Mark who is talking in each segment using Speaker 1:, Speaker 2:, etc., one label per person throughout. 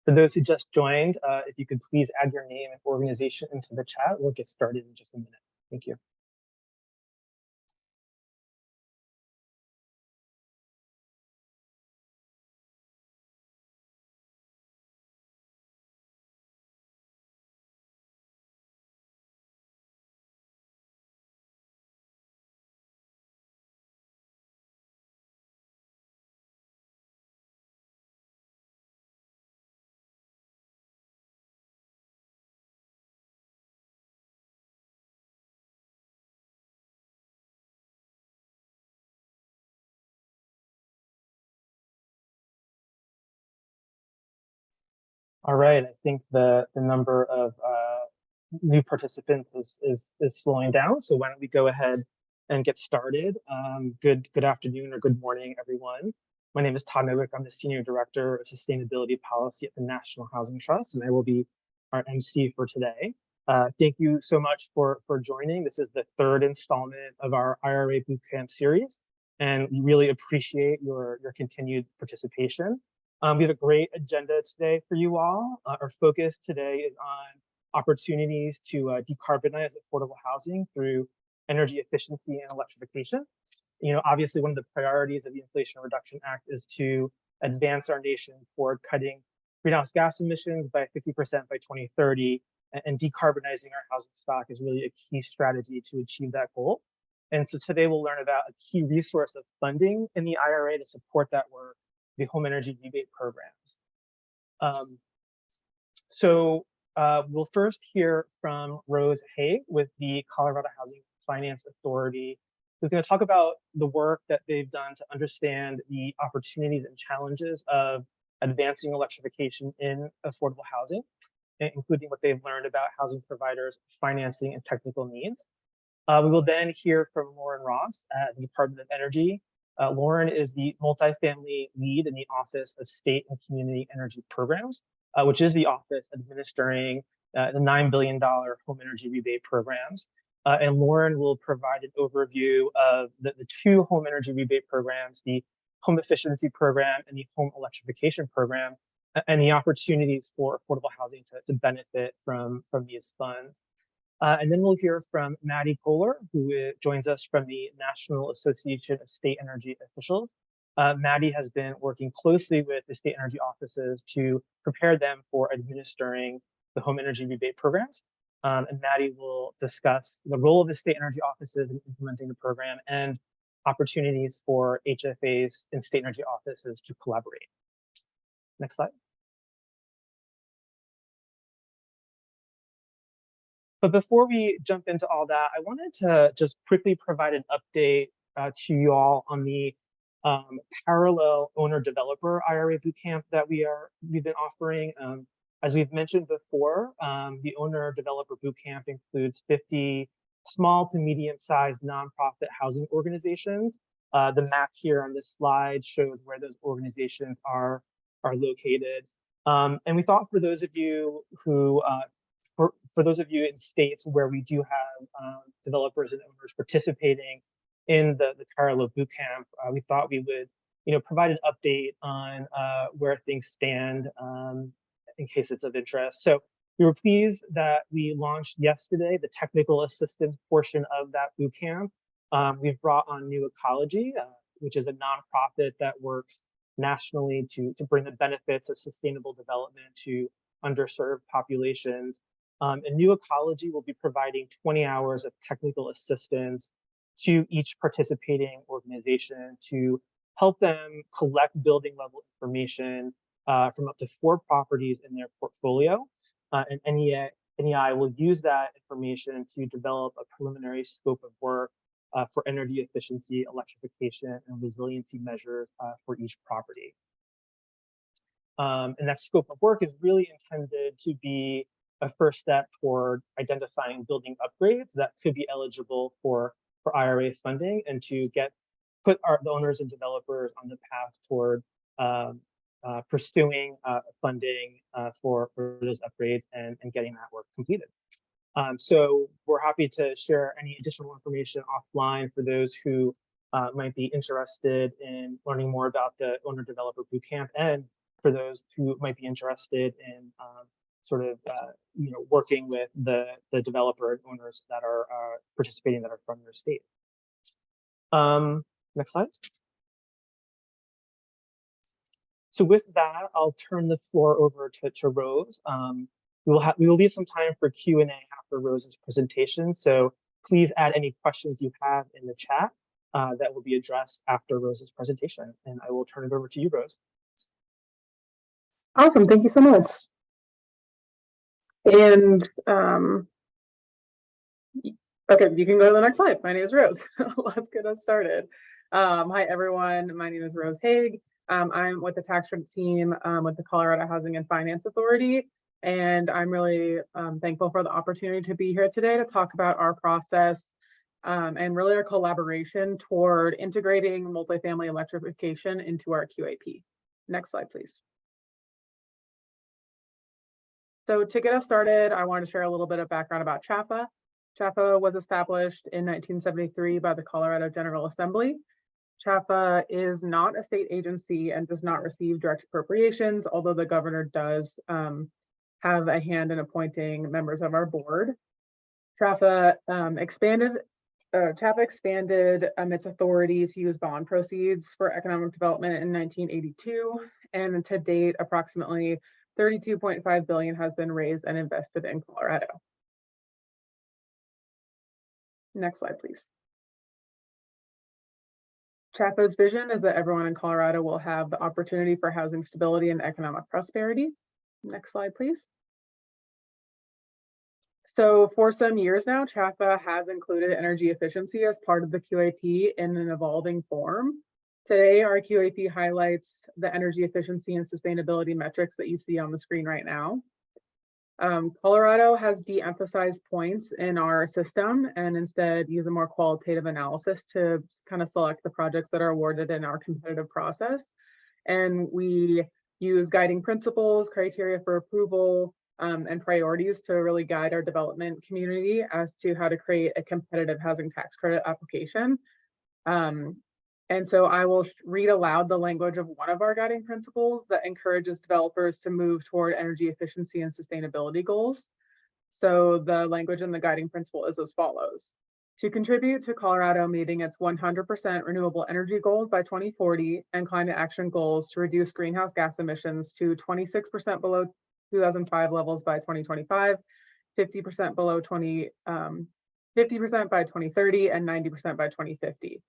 Speaker 1: For those who just joined, if you could please add your name and organization into the chat, we'll get started in just a minute. Thank you. All right, I think the number of new participants is slowing down. So why don't we go ahead and get started? Good afternoon or good morning, everyone. My name is Todd Novick. I'm the Senior Director of Sustainability Policy at the National Housing Trust, and I will be our MC for today. Thank you so much for joining. This is the third installment of our IRA Bootcamp series, and we really appreciate your continued participation. We have a great agenda today for you all. Our focus today is on opportunities to decarbonize affordable housing through energy efficiency and electrification. You know, obviously one of the priorities of the Inflation Reduction Act is to advance our nation toward cutting greenhouse gas emissions by 50% by 2030, and decarbonizing our housing stock is really a key strategy to achieve that goal. And so today we'll learn about a key resource of funding in the IRA to support that work, the home energy rebate programs. We'll first hear from Rose Hay with the Colorado Housing Finance Authority, who's going to talk about the work that they've done to understand the opportunities and challenges of advancing electrification in affordable housing, including what they've learned about housing providers' financing and technical needs. We will then hear from Lauren Ross at the Department of Energy. Lauren is the multifamily lead in the Office of State and Community Energy Programs, which is the office administering the $9 billion home energy rebate programs. And Lauren will provide an overview of the two home energy rebate programs, the Home Efficiency Program and the Home Electrification Program, and the opportunities for affordable housing to benefit from these funds. And then we'll hear from Maddie Kohler, who joins us from the National Association of State Energy Officials. Maddie has been working closely with the state energy offices to prepare them for administering the home energy rebate programs. And Maddie will discuss the role of the state energy offices in implementing the program and opportunities for HFAs and state energy offices to collaborate. Next slide. But before we jump into all that, I wanted to just quickly provide an update to you all on the parallel owner-developer IRA Bootcamp that we've been offering. As we've mentioned before, the owner-developer Bootcamp includes 50 small to medium-sized nonprofit housing organizations. The map here on this slide shows where those organizations are located. And we thought for those of you who for those of you in states where we do have developers and owners participating in the parallel bootcamp, we thought we would provide an update on where things stand in case it's of interest. So we were pleased that we launched yesterday the technical assistance portion of that bootcamp. We've brought on New Ecology, which is a nonprofit that works nationally to bring the benefits of sustainable development to underserved populations. And New Ecology will be providing 20 hours of technical assistance to each participating organization to help them collect building level information from up to 4 properties in their portfolio. And NEI will use that information to develop a preliminary scope of work for energy efficiency, electrification, and resiliency measures for each property. And that scope of work is really intended to be a first step toward identifying building upgrades that could be eligible for IRA funding, and to put the owners and developers on the path toward pursuing funding for those upgrades and getting that work completed. So we're happy to share any additional information offline for those who might be interested in learning more about the Owner Developer Bootcamp and for those who might be interested in working with the developer and owners that are participating that are from your state. Next slide. So with that, I'll turn the floor over to Rose. We will leave some time for Q&A after Rose's presentation. So please add any questions you have in the chat that will be addressed after Rose's presentation. And I will turn it over to you, Rose.
Speaker 2: Awesome, thank you so much. And okay, you can go to the next slide. My name is Rose. Let's get us started. Hi, everyone. My name is Rose Haig. I'm with the tax credit team with the Colorado Housing and Finance Authority. And I'm really thankful for the opportunity to be here today to talk about our process and really our collaboration toward integrating multifamily electrification into our QAP. Next slide, please. So to get us started, I want to share a little bit of background about CHFA. CHFA was established in 1973 by the Colorado General Assembly. CHFA is not a state agency and does not receive direct appropriations, although the governor does have a hand in appointing members of our board. CHFA expanded its authority to use bond proceeds for economic development in 1982, and to date, approximately $32.5 billion has been raised and invested in Colorado. Next slide, please. CHFA's vision is that everyone in Colorado will have the opportunity for housing stability and economic prosperity. Next slide, please. So for some years now, CHFA has included energy efficiency as part of the QAP in an evolving form. Today, our QAP highlights the energy efficiency and sustainability metrics that you see on the screen right now. Colorado has de-emphasized points in our system and instead use a more qualitative analysis to kind of select the projects that are awarded in our competitive process. And we use guiding principles, criteria for approval, and priorities to really guide our development community as to how to create a competitive housing tax credit application. And so I will read aloud the language of one of our guiding principles that encourages developers to move toward energy efficiency and sustainability goals. So the language in the guiding principle is as follows: to contribute to Colorado meeting its 100% renewable energy goals by 2040 and climate action goals to reduce greenhouse gas emissions to 26% below 2005 levels by 2025, 50% below 50% by 2030, and 90% by 2050.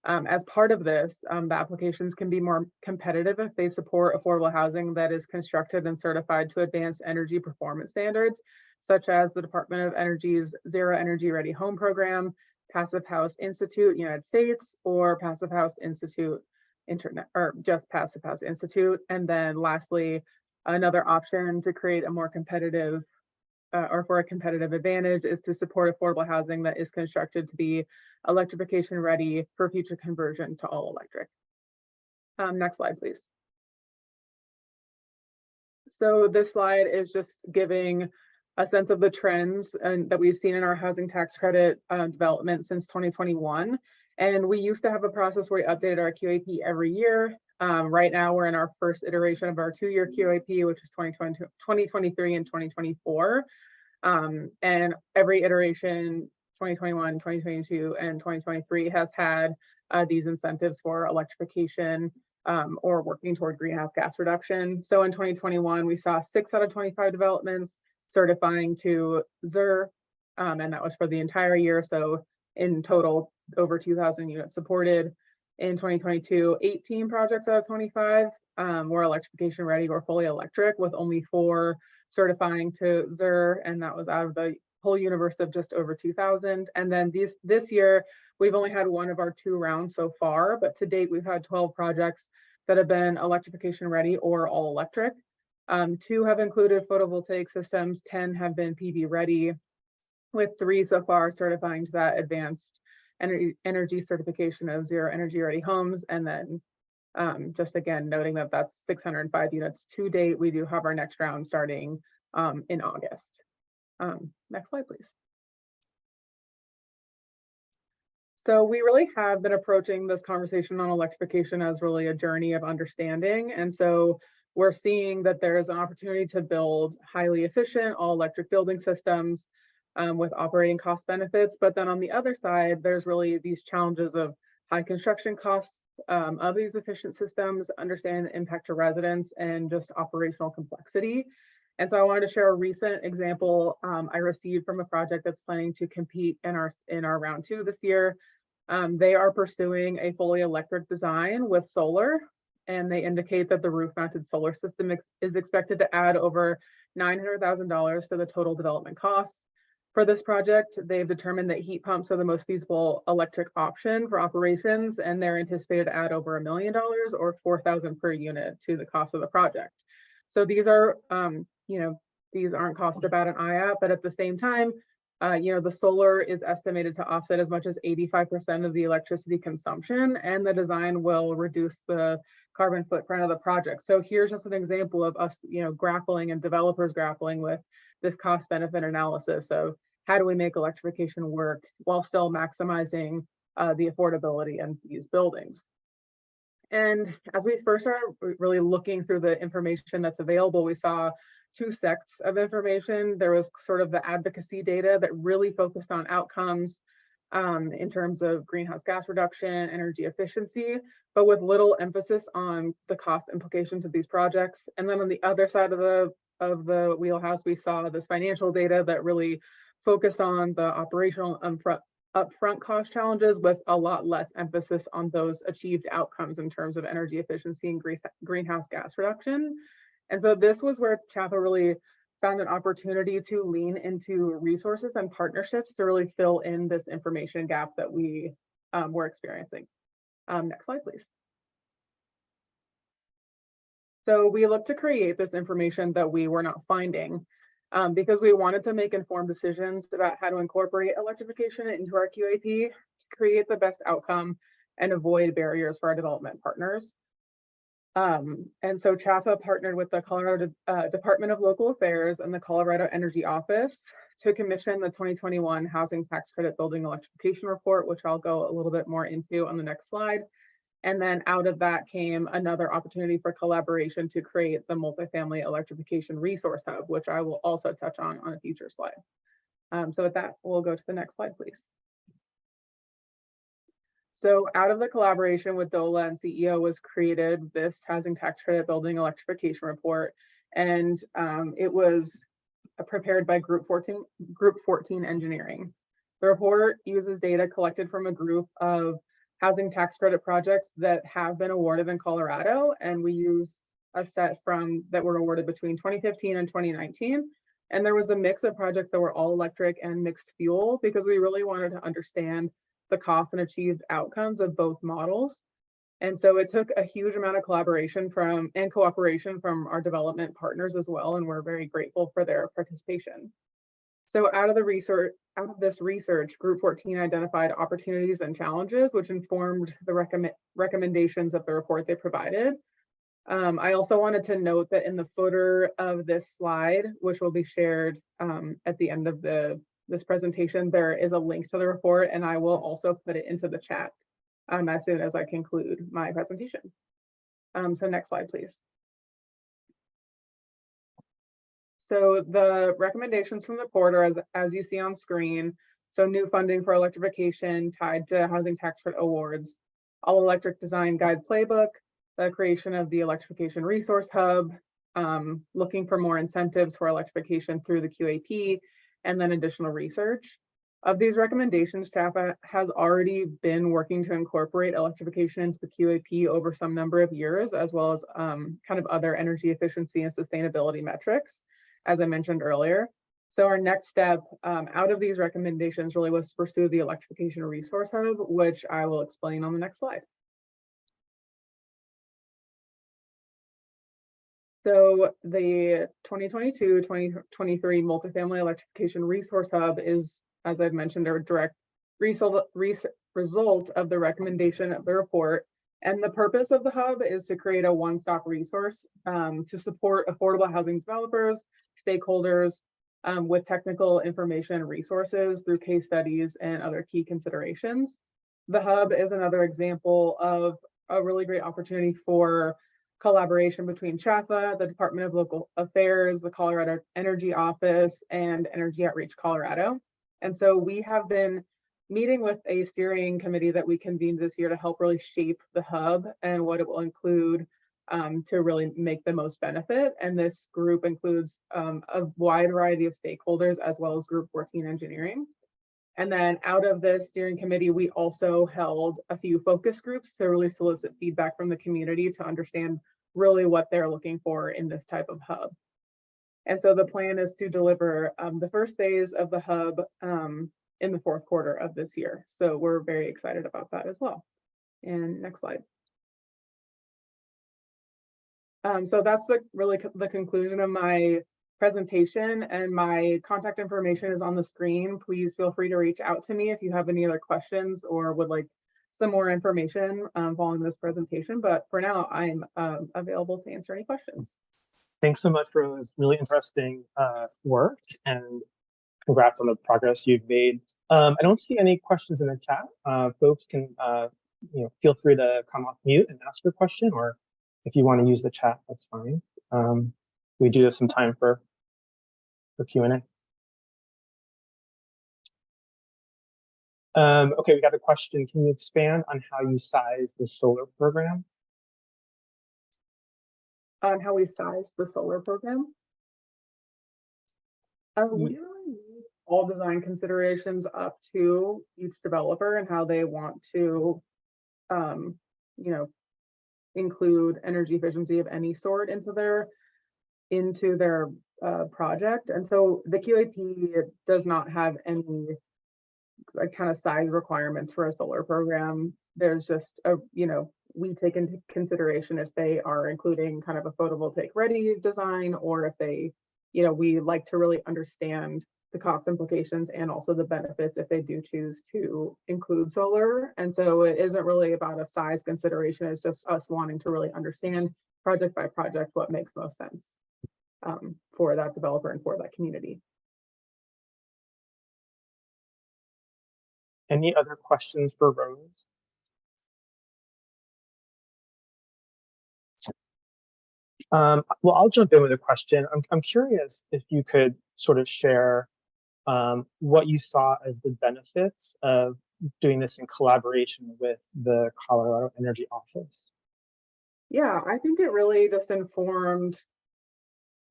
Speaker 2: As part of this, the applications can be more competitive if they support affordable housing that is constructed and certified to advanced energy performance standards, such as the Department of Energy's Zero Energy Ready Home Program, Passive House Institute United States, or Passive House Institute Internet, or just Passive House Institute. And then lastly, another option to create a more competitive or for a competitive advantage is to support affordable housing that is constructed to be electrification ready for future conversion to all electric. Next slide, please. So this slide is just giving a sense of the trends that we've seen in our housing tax credit development since 2021. And we used to have a process where we updated our QAP every year. Right now, we're in our first iteration of our 2-year QAP, which is 2023 and 2024. And every iteration, 2021, 2022, and 2023 has had these incentives for electrification or working toward greenhouse gas reduction. So in 2021, we saw 6 out of 25 developments certifying to ZER, and that was for the entire year. So in total, over 2,000 units supported. In 2022, 18 projects out of 25 were electrification ready or fully electric, with only 4 certifying to ZER, and that was out of the whole universe of just over 2,000. And then this year, we've only had 1 of our 2 rounds so far, but to date, we've had 12 projects that have been electrification ready or all electric. 2 have included photovoltaic systems, 10 have been PV ready, with 3 so far certifying to that advanced energy certification of Zero Energy Ready homes. And then just again, noting that that's 605 units to date. We do have our next round starting in August. Next slide, please. So we really have been approaching this conversation on electrification as really a journey of understanding. And so we're seeing that there is an opportunity to build highly efficient all-electric building systems with operating cost benefits. But then on the other side, there's really these challenges of high construction costs of these efficient systems, understanding the impact to residents, and just operational complexity. And so I wanted to share a recent example I received from a project that's planning to compete in our round 2 this year. They are pursuing a fully electric design with solar, and they indicate that the roof-mounted solar system is expected to add over $900,000 to the total development cost. For this project, they've determined that heat pumps are the most feasible electric option for operations, and they're anticipated to add over $1 million or $4,000 per unit to the cost of the project. So these are, these aren't cost about an eye at, but at the same time, the solar is estimated to offset as much as 85% of the electricity consumption, and the design will reduce the carbon footprint of the project. So here's just an example of us, grappling and developers grappling with this cost benefit analysis of how do we make electrification work while still maximizing the affordability in these buildings. And as we first started really looking through the information that's available, we saw 2 sets of information. There was sort of the advocacy data that really focused on outcomes in terms of greenhouse gas reduction, energy efficiency, but with little emphasis on the cost implications of these projects. And then on the other side of the wheelhouse, we saw this financial data that really focused on the operational upfront cost challenges with a lot less emphasis on those achieved outcomes in terms of energy efficiency and greenhouse gas reduction. And so this was where CHFA really found an opportunity to lean into resources and partnerships to really fill in this information gap that we were experiencing. Next slide, please. So we looked to create this information that we were not finding because we wanted to make informed decisions about how to incorporate electrification into our QAP to create the best outcome and avoid barriers for our development partners. And so CHFA partnered with the Colorado Department of Local Affairs and the Colorado Energy Office to commission the 2021 Housing Tax Credit Building Electrification Report, which I'll go a little bit more into on the next slide. And then out of that came another opportunity for collaboration to create the Multifamily Electrification Resource Hub, which I will also touch on a future slide. So with that, we'll go to the next slide, please. So out of the collaboration with DOLA and CEO was created this Housing Tax Credit Building Electrification Report, and it was prepared by Group 14 Engineering. The report uses data collected from a group of housing tax credit projects that have been awarded in Colorado, and we use a set that were awarded between 2015 and 2019. And there was a mix of projects that were all electric and mixed fuel because we really wanted to understand the cost and achieved outcomes of both models. And so it took a huge amount of collaboration and cooperation from our development partners as well, and we're very grateful for their participation. So out of this research, Group 14 identified opportunities and challenges, which informed the recommendations of the report they provided. I also wanted to note that in the footer of this slide, which will be shared at the end of this presentation, there is a link to the report, and I will also put it into the chat as soon as I conclude my presentation. So next slide, please. So the recommendations from the report are as you see on screen. So new funding for electrification tied to housing tax credit awards, all electric design guide playbook, the creation of the electrification resource hub, looking for more incentives for electrification through the QAP, and then additional research. Of these recommendations, CHFA has already been working to incorporate electrification into the QAP over some number of years, as well as kind of other energy efficiency and sustainability metrics, as I mentioned earlier. So our next step out of these recommendations really was to pursue the electrification resource hub, which I will explain on the next slide. So the 2022-2023 Multifamily Electrification Resource Hub is, as I've mentioned, a direct result of the recommendation of the report. And the purpose of the hub is to create a one-stop resource to support affordable housing developers, stakeholders with technical information and resources through case studies and other key considerations. The hub is another example of a really great opportunity for collaboration between CHFA, the Department of Local Affairs, the Colorado Energy Office, and Energy Outreach Colorado. And so we have been meeting with a steering committee that we convened this year to help really shape the hub and what it will include to really make the most benefit. And this group includes a wide variety of stakeholders, as well as Group 14 engineering. And then out of the steering committee, we also held a few focus groups to really solicit feedback from the community to understand really what they're looking for in this type of hub. And so the plan is to deliver the first phase of the hub in the fourth quarter of this year. So we're very excited about that as well. And next slide. So that's really the conclusion of my presentation, and my contact information is on the screen. Please feel free to reach out to me if you have any other questions or would like some more information following this presentation. But for now, I'm available to answer any questions.
Speaker 1: Thanks so much, Rose. Really interesting work, and congrats on the progress you've made. I don't see any questions in the chat. Folks can feel free to come off mute and ask your question, or if you want to use the chat, that's fine. We do have some time for Q&A. Okay, we got a question. Can you expand on how you size the solar program?
Speaker 2: On how we size the solar program? We really leave all design considerations up to each developer and how they want to, include energy efficiency of any sort into their project. And so the QAP does not have any kind of size requirements for a solar program. There's just we take into consideration if they are including kind of a photovoltaic ready design, or if they, we like to really understand the cost implications and also the benefits if they do choose to include solar. And so it isn't really about a size consideration. It's just us wanting to really understand project by project what makes most sense for that developer and for that community.
Speaker 1: Any other questions for Rose? Well, I'll jump in with a question. I'm curious if you could sort of share what you saw as the benefits of doing this in collaboration with the Colorado Energy Office.
Speaker 2: Yeah, I think it really just informed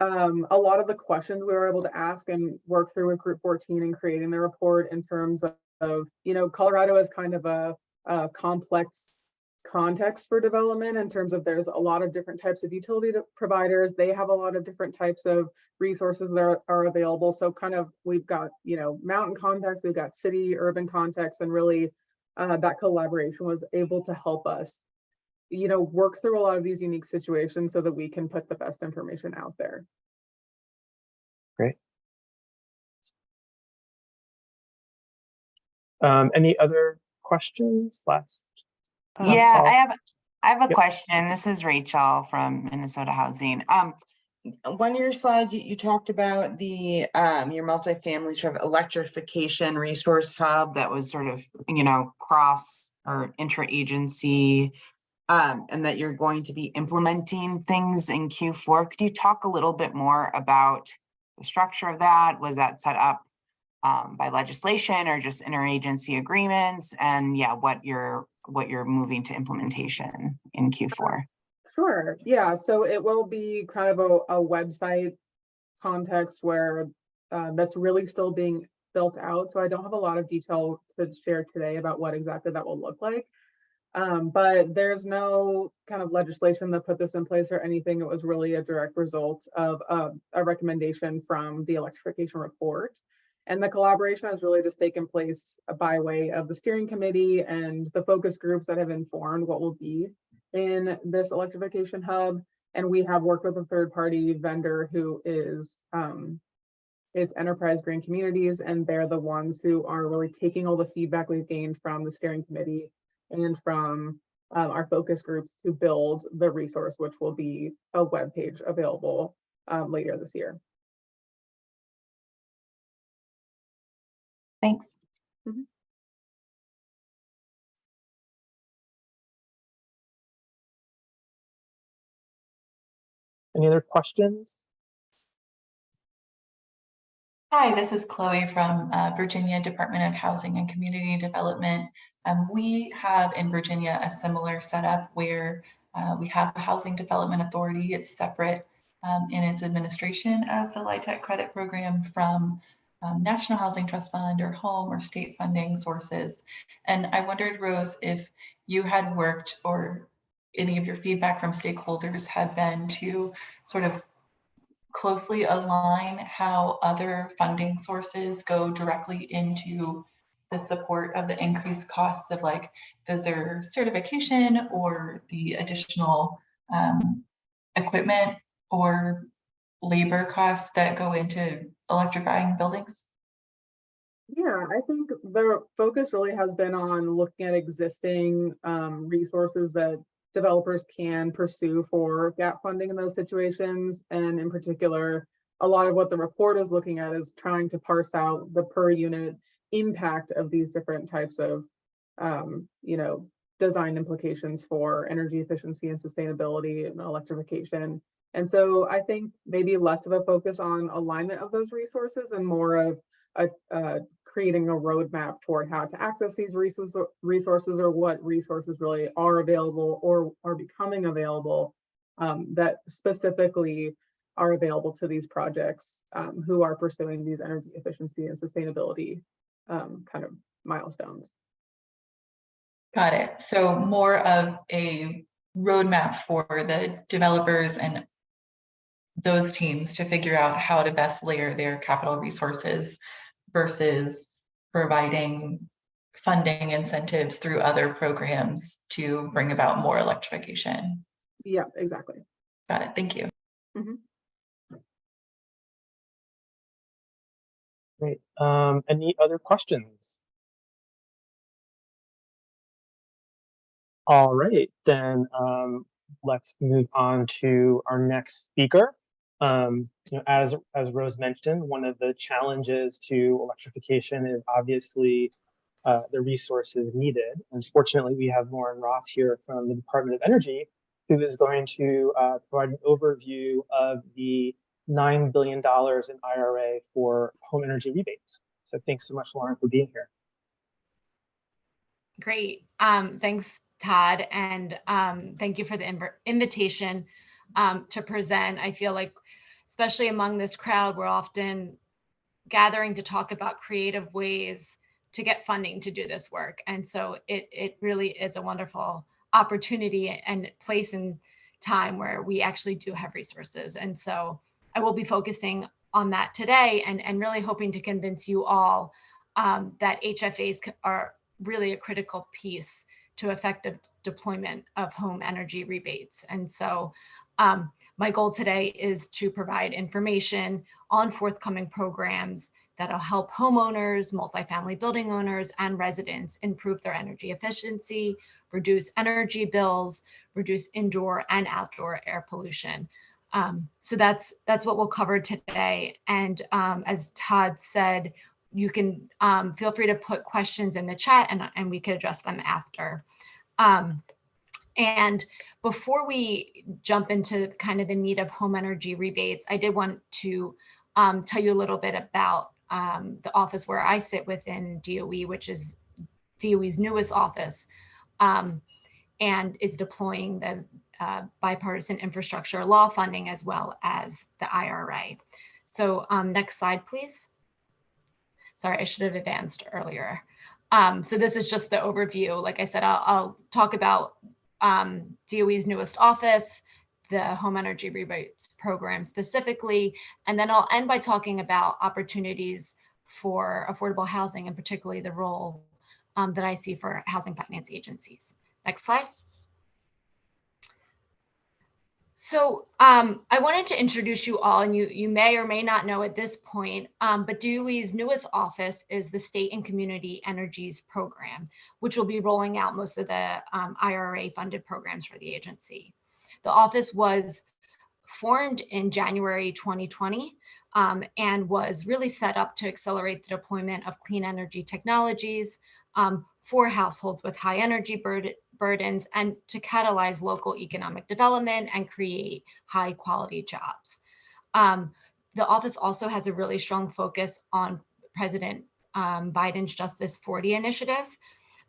Speaker 2: a lot of the questions we were able to ask and work through with Group 14 in creating the report, in terms of Colorado is kind of a complex context for development, in terms of there's a lot of different types of utility providers. They have a lot of different types of resources that are available. So kind of we've got mountain context, we've got city urban context, and really that collaboration was able to help us work through a lot of these unique situations so that we can put the best information out there.
Speaker 1: Great. Any other questions?
Speaker 3: Yeah, I have a
Speaker 1: Yep.
Speaker 3: question. This is Rachel from Minnesota Housing. One of your slides, you talked about the your multifamily sort of electrification resource hub that was sort of cross or interagency, and that you're going to be implementing things in Q4. Could you talk a little bit more about the structure of that? Was that set up by legislation or just interagency agreements? And yeah, what you're moving to implementation in Q4?
Speaker 2: Sure. Yeah. So it will be kind of a website context where that's really still being built out. So I don't have a lot of detail to share today about what exactly that will look like. But there's no kind of legislation that put this in place or anything. It was really a direct result of a recommendation from the electrification report. And the collaboration has really just taken place by way of the steering committee and the focus groups that have informed what will be in this electrification hub. And we have worked with a third-party vendor who is Enterprise Green Communities, and they're the ones who are really taking all the feedback we've gained from the steering committee and from our focus groups to build the resource, which will be a web page available later this year.
Speaker 3: Thanks.
Speaker 2: Mhm.
Speaker 1: Any other questions?
Speaker 4: Hi, this is Chloe from Virginia Department of Housing and Community Development. We have in Virginia a similar setup where we have a housing development authority. It's separate in its administration of the LIHTC credit program from National Housing Trust Fund or home or state funding sources. And I wondered, Rose, if you had worked or any of your feedback from stakeholders had been to sort of closely align how other funding sources go directly into the support of the increased costs of like visitor certification or the additional equipment or labor costs that go into electrifying buildings?
Speaker 2: Yeah, I think the focus really has been on looking at existing resources that developers can pursue for gap funding in those situations. And in particular, a lot of what the report is looking at is trying to parse out the per unit impact of these different types of, design implications for energy efficiency and sustainability and electrification. And so I think maybe less of a focus on alignment of those resources and more of creating a roadmap toward how to access these resources or what resources really are available or are becoming available that specifically are available to these projects who are pursuing these energy efficiency and sustainability kind of milestones.
Speaker 4: Got it. So more of a roadmap for the developers and those teams to figure out how to best layer their capital resources versus providing funding incentives through other programs to bring about more electrification.
Speaker 2: Yeah, exactly.
Speaker 4: Got it. Thank you.
Speaker 1: Great. Any other questions? All right, then let's move on to our next speaker. As Rose mentioned, one of the challenges to electrification is obviously the resources needed. Unfortunately, we have Lauren Ross here from the Department of Energy, who is going to provide an overview of the $9 billion in IRA for home energy rebates. So thanks so much, Lauren, for being here.
Speaker 5: Great. Thanks, Todd, and thank you for the invitation to present. I feel like, especially among this crowd, we're often gathering to talk about creative ways to get funding to do this work. And so it really is a wonderful opportunity and place and time where we actually do have resources. And so I will be focusing on that today and really hoping to convince you all that HFAs are really a critical piece to effective deployment of home energy rebates. And so my goal today is to provide information on forthcoming programs that'll help homeowners, multifamily building owners, and residents improve their energy efficiency, reduce energy bills, reduce indoor and outdoor air pollution. So that's what we'll cover today. And as Todd said, you can feel free to put questions in the chat and we could address them after. And before we jump into kind of the meat of home energy rebates, I did want to tell you a little bit about the office where I sit within DOE, which is DOE's newest office, and is deploying the bipartisan infrastructure law funding as well as the IRA. So next slide, please. Sorry, I should have advanced earlier. So this is just the overview. Like I said, I'll talk about DOE's newest office, the home energy rebates program specifically, and then I'll end by talking about opportunities for affordable housing and particularly the role that I see for housing finance agencies. Next slide. So I wanted to introduce you all, and you may or may not know at this point, but DOE's newest office is the State and Community Energies Program, which will be rolling out most of the IRA funded programs for the agency. The office was formed in January 2020 and was really set up to accelerate the deployment of clean energy technologies for households with high energy burdens and to catalyze local economic development and create high quality jobs. The office also has a really strong focus on President Biden's Justice 40 initiative.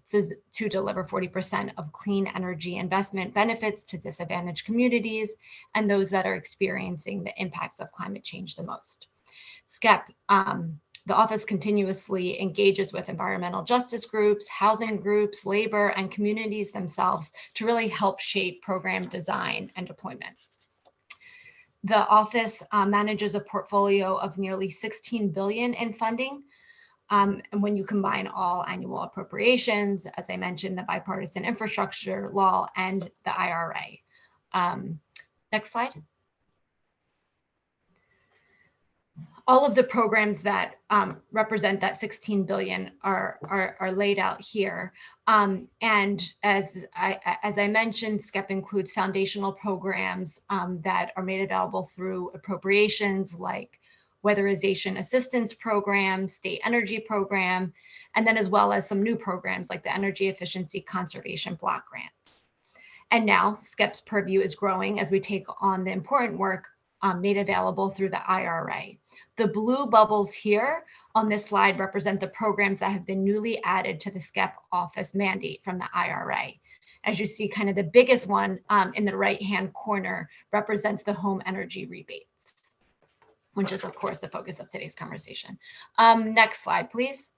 Speaker 5: This is to deliver 40% of clean energy investment benefits to disadvantaged communities and those that are experiencing the impacts of climate change the most. SCEP, the office continuously engages with environmental justice groups, housing groups, labor, and communities themselves to really help shape program design and deployment. The office manages a portfolio of nearly $16 billion in funding. And when you combine all annual appropriations, as I mentioned, the bipartisan infrastructure law and the IRA. Next slide. All of the programs that represent that 16 billion are laid out here. And as I mentioned, SCEP includes foundational programs that are made available through appropriations like Weatherization Assistance Program, State Energy Program, and then as well as some new programs like the Energy Efficiency Conservation Block Grants. And now SCEP's purview is growing as we take on the important work made available through the IRA. The blue bubbles here on this slide represent the programs that have been newly added to the SCEP office mandate from the IRA. As you see, kind of the biggest one in the right-hand corner represents the home energy rebates, which is of course the focus of today's conversation. Next slide, please.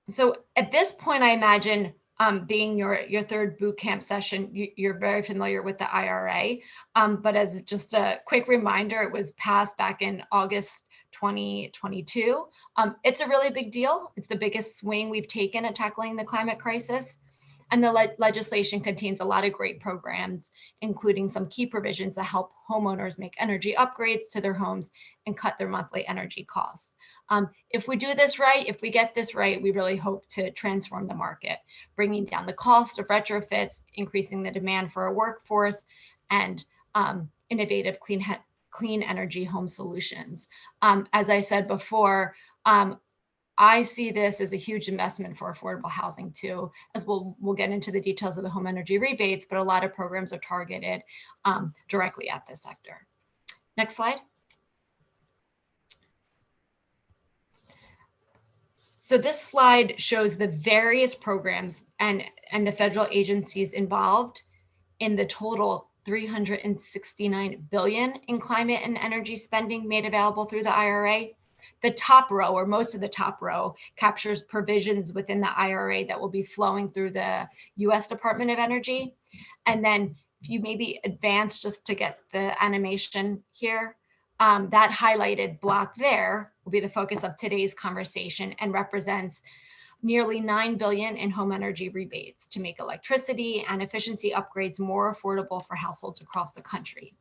Speaker 5: So at this point, I imagine being your third boot camp session, you're very familiar with the IRA. But as just a quick reminder, it was passed back in August 2022. It's a really big deal. It's the biggest swing we've taken at tackling the climate crisis. And the legislation contains a lot of great programs, including some key provisions that help homeowners make energy upgrades to their homes and cut their monthly energy costs. If we do this right, if we get this right, we really hope to transform the market, bringing down the cost of retrofits, increasing the demand for a workforce, and innovative clean energy home solutions. As I said before, I see this as a huge investment for affordable housing too, as we'll get into the details of the home energy rebates, but a lot of programs are targeted directly at this sector. Next slide. So this slide shows the various programs and the federal agencies involved in the total $369 billion in climate and energy spending made available through the IRA. The top row, or most of the top row, captures provisions within the IRA that will be flowing through the US Department of Energy. And then if you maybe advance just to get the animation here, that highlighted block there will be the focus of today's conversation and represents nearly $9 billion in home energy rebates to make electricity and efficiency upgrades more affordable for households across the country.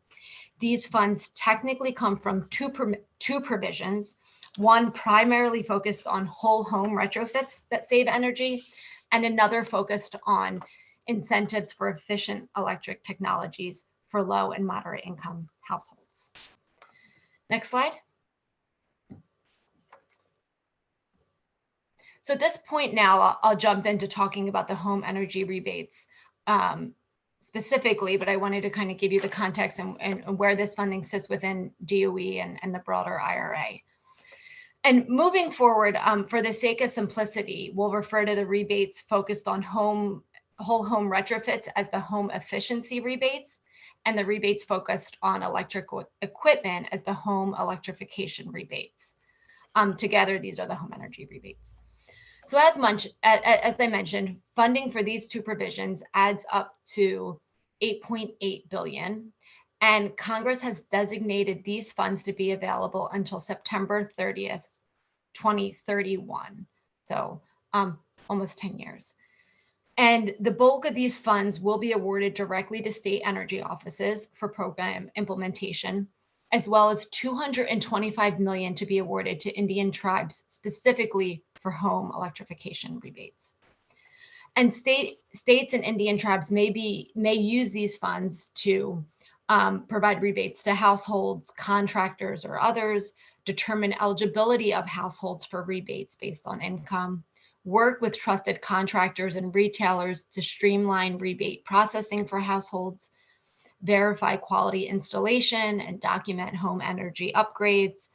Speaker 5: These funds technically come from two provisions, one primarily focused on whole home retrofits that save energy, and another focused on incentives for efficient electric technologies for low and moderate income households. Next slide. So at this point now, I'll jump into talking about the home energy rebates specifically, but I wanted to kind of give you the context and where this funding sits within DOE and the broader IRA. And moving forward, for the sake of simplicity, we'll refer to the rebates focused on whole home retrofits as the home efficiency rebates, and the rebates focused on electric equipment as the home electrification rebates. Together, these are the home energy rebates. So as I mentioned, funding for these two provisions adds up to $8.8 billion, and Congress has designated these funds to be available until September 30th, 2031. So almost 10 years. And the bulk of these funds will be awarded directly to state energy offices for program implementation, as well as $225 million to be awarded to Indian tribes specifically for home electrification rebates. And states and Indian tribes may use these funds to provide rebates to households, contractors, or others, determine eligibility of households for rebates based on income, work with trusted contractors and retailers to streamline rebate processing for households, verify quality installation and document home energy upgrades,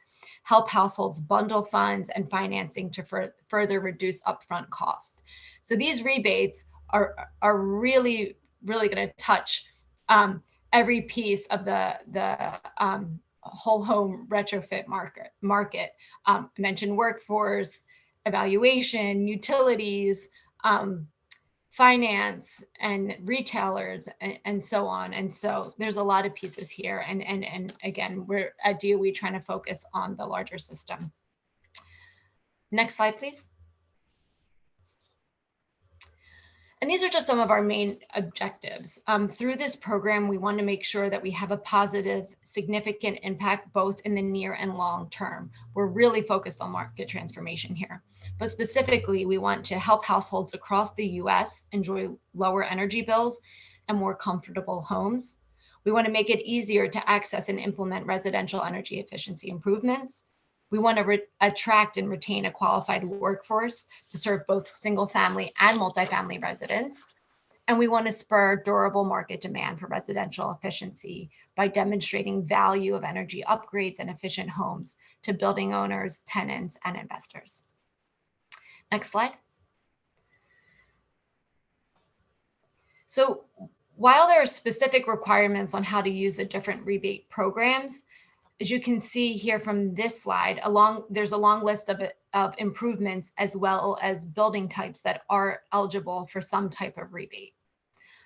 Speaker 5: help households bundle funds and financing to further reduce upfront cost. So these rebates are really going to touch every piece of the whole home retrofit market. I mentioned workforce, evaluation, utilities, finance, and retailers, and so on. And so there's a lot of pieces here. And again, we're at DOE trying to focus on the larger system. Next slide, please. And these are just some of our main objectives. Through this program, we want to make sure that we have a positive, significant impact both in the near and long term. We're really focused on market transformation here. But specifically, we want to help households across the US enjoy lower energy bills and more comfortable homes. We want to make it easier to access and implement residential energy efficiency improvements. We want to attract and retain a qualified workforce to serve both single family and multifamily residents. And we want to spur durable market demand for residential efficiency by demonstrating value of energy upgrades and efficient homes to building owners, tenants, and investors. Next slide. So while there are specific requirements on how to use the different rebate programs, as you can see here from this slide, there's a long list of improvements as well as building types that are eligible for some type of rebate.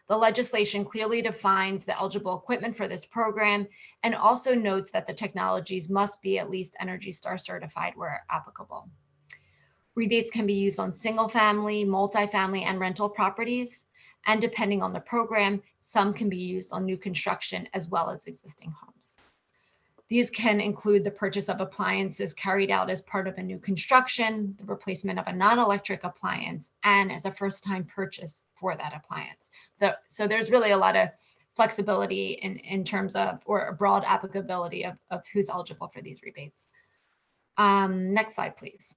Speaker 5: The legislation clearly defines the eligible equipment for this program and also notes that the technologies must be at least Energy Star certified where applicable. Rebates can be used on single family, multifamily, and rental properties. And depending on the program, some can be used on new construction as well as existing homes. These can include the purchase of appliances carried out as part of a new construction, the replacement of a non-electric appliance, and as a first-time purchase for that appliance. So there's really a lot of flexibility in terms of, or a broad applicability of who's eligible for these rebates. Next slide, please.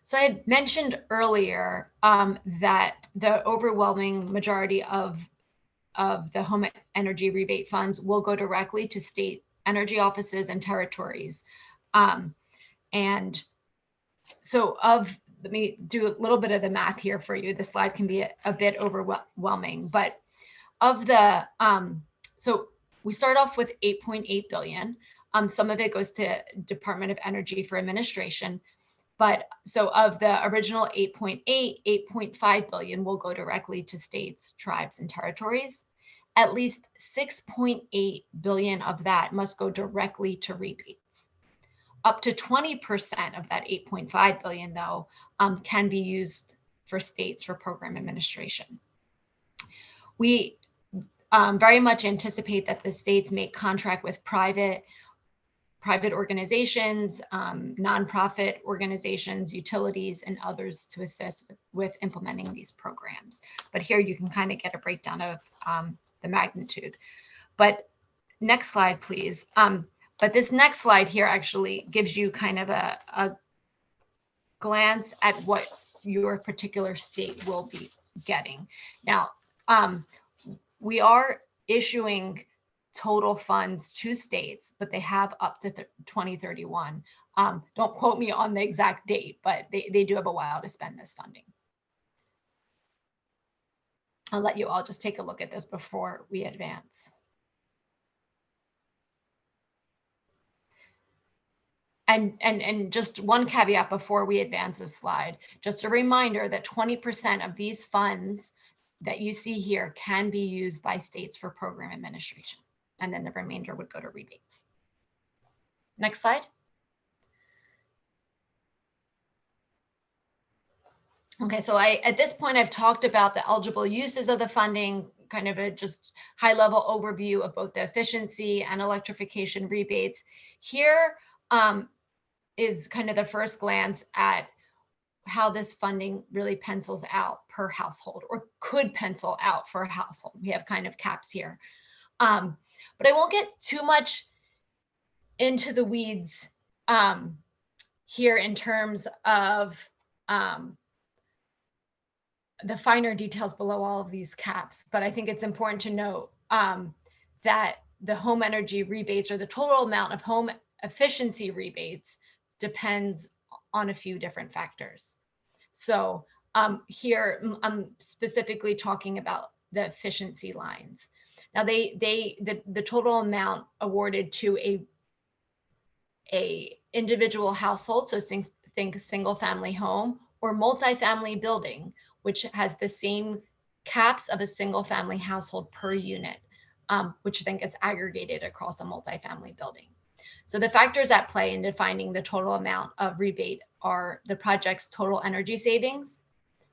Speaker 5: So I had mentioned earlier that the overwhelming majority of the home energy rebate funds will go directly to state energy offices and territories. And so let me do a little bit of the math here for you. The slide can be a bit overwhelming, but of the, so we start off with 8.8 billion. Some of it goes to Department of Energy for administration. But so of the original 8.8, 8.5 billion will go directly to states, tribes, and territories. At least 6.8 billion of that must go directly to rebates. Up to 20% of that 8.5 billion, though, can be used for states for program administration. We very much anticipate that the states may contract with private organizations, nonprofit organizations, utilities, and others to assist with implementing these programs. But here you can kind of get a breakdown of the magnitude. But next slide, please. But this next slide here actually gives you kind of a glance at what your particular state will be getting. Now, we are issuing total funds to states, but they have up to 2031. Don't quote me on the exact date, but they do have a while to spend this funding. I'll let you all just take a look at this before we advance. And just one caveat before we advance this slide, just a reminder that 20% of these funds that you see here can be used by states for program administration, and then the remainder would go to rebates. Next slide. Okay, so at this point, I've talked about the eligible uses of the funding, kind of a just high level overview of both the efficiency and electrification rebates. Here is kind of the first glance at how this funding really pencils out per household, or could pencil out for a household. We have kind of caps here. But I won't get too much into the weeds here in terms of the finer details below all of these caps, but I think it's important to note that the home energy rebates, or the total amount of home efficiency rebates, depends on a few different factors. So here I'm specifically talking about the efficiency lines. Now the total amount awarded to a individual household, so think single family home or multifamily building, which has the same caps of a single family household per unit, which then gets aggregated across a multifamily building. So the factors at play in defining the total amount of rebate are the project's total energy savings,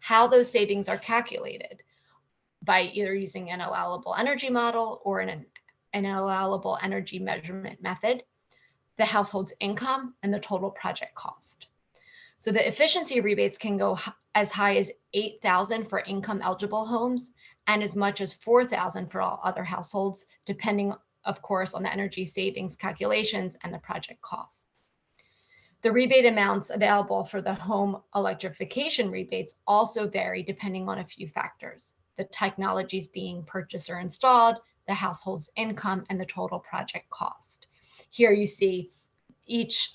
Speaker 5: how those savings are calculated by either using an allowable energy model or an allowable energy measurement method, the household's income, and the total project cost. So the efficiency rebates can go as high as $8,000 for income eligible homes and as much as $4,000 for all other households, depending, of course, on the energy savings calculations and the project cost. The rebate amounts available for the home electrification rebates also vary depending on a few factors: the technologies being purchased or installed, the household's income, and the total project cost. Here you see each,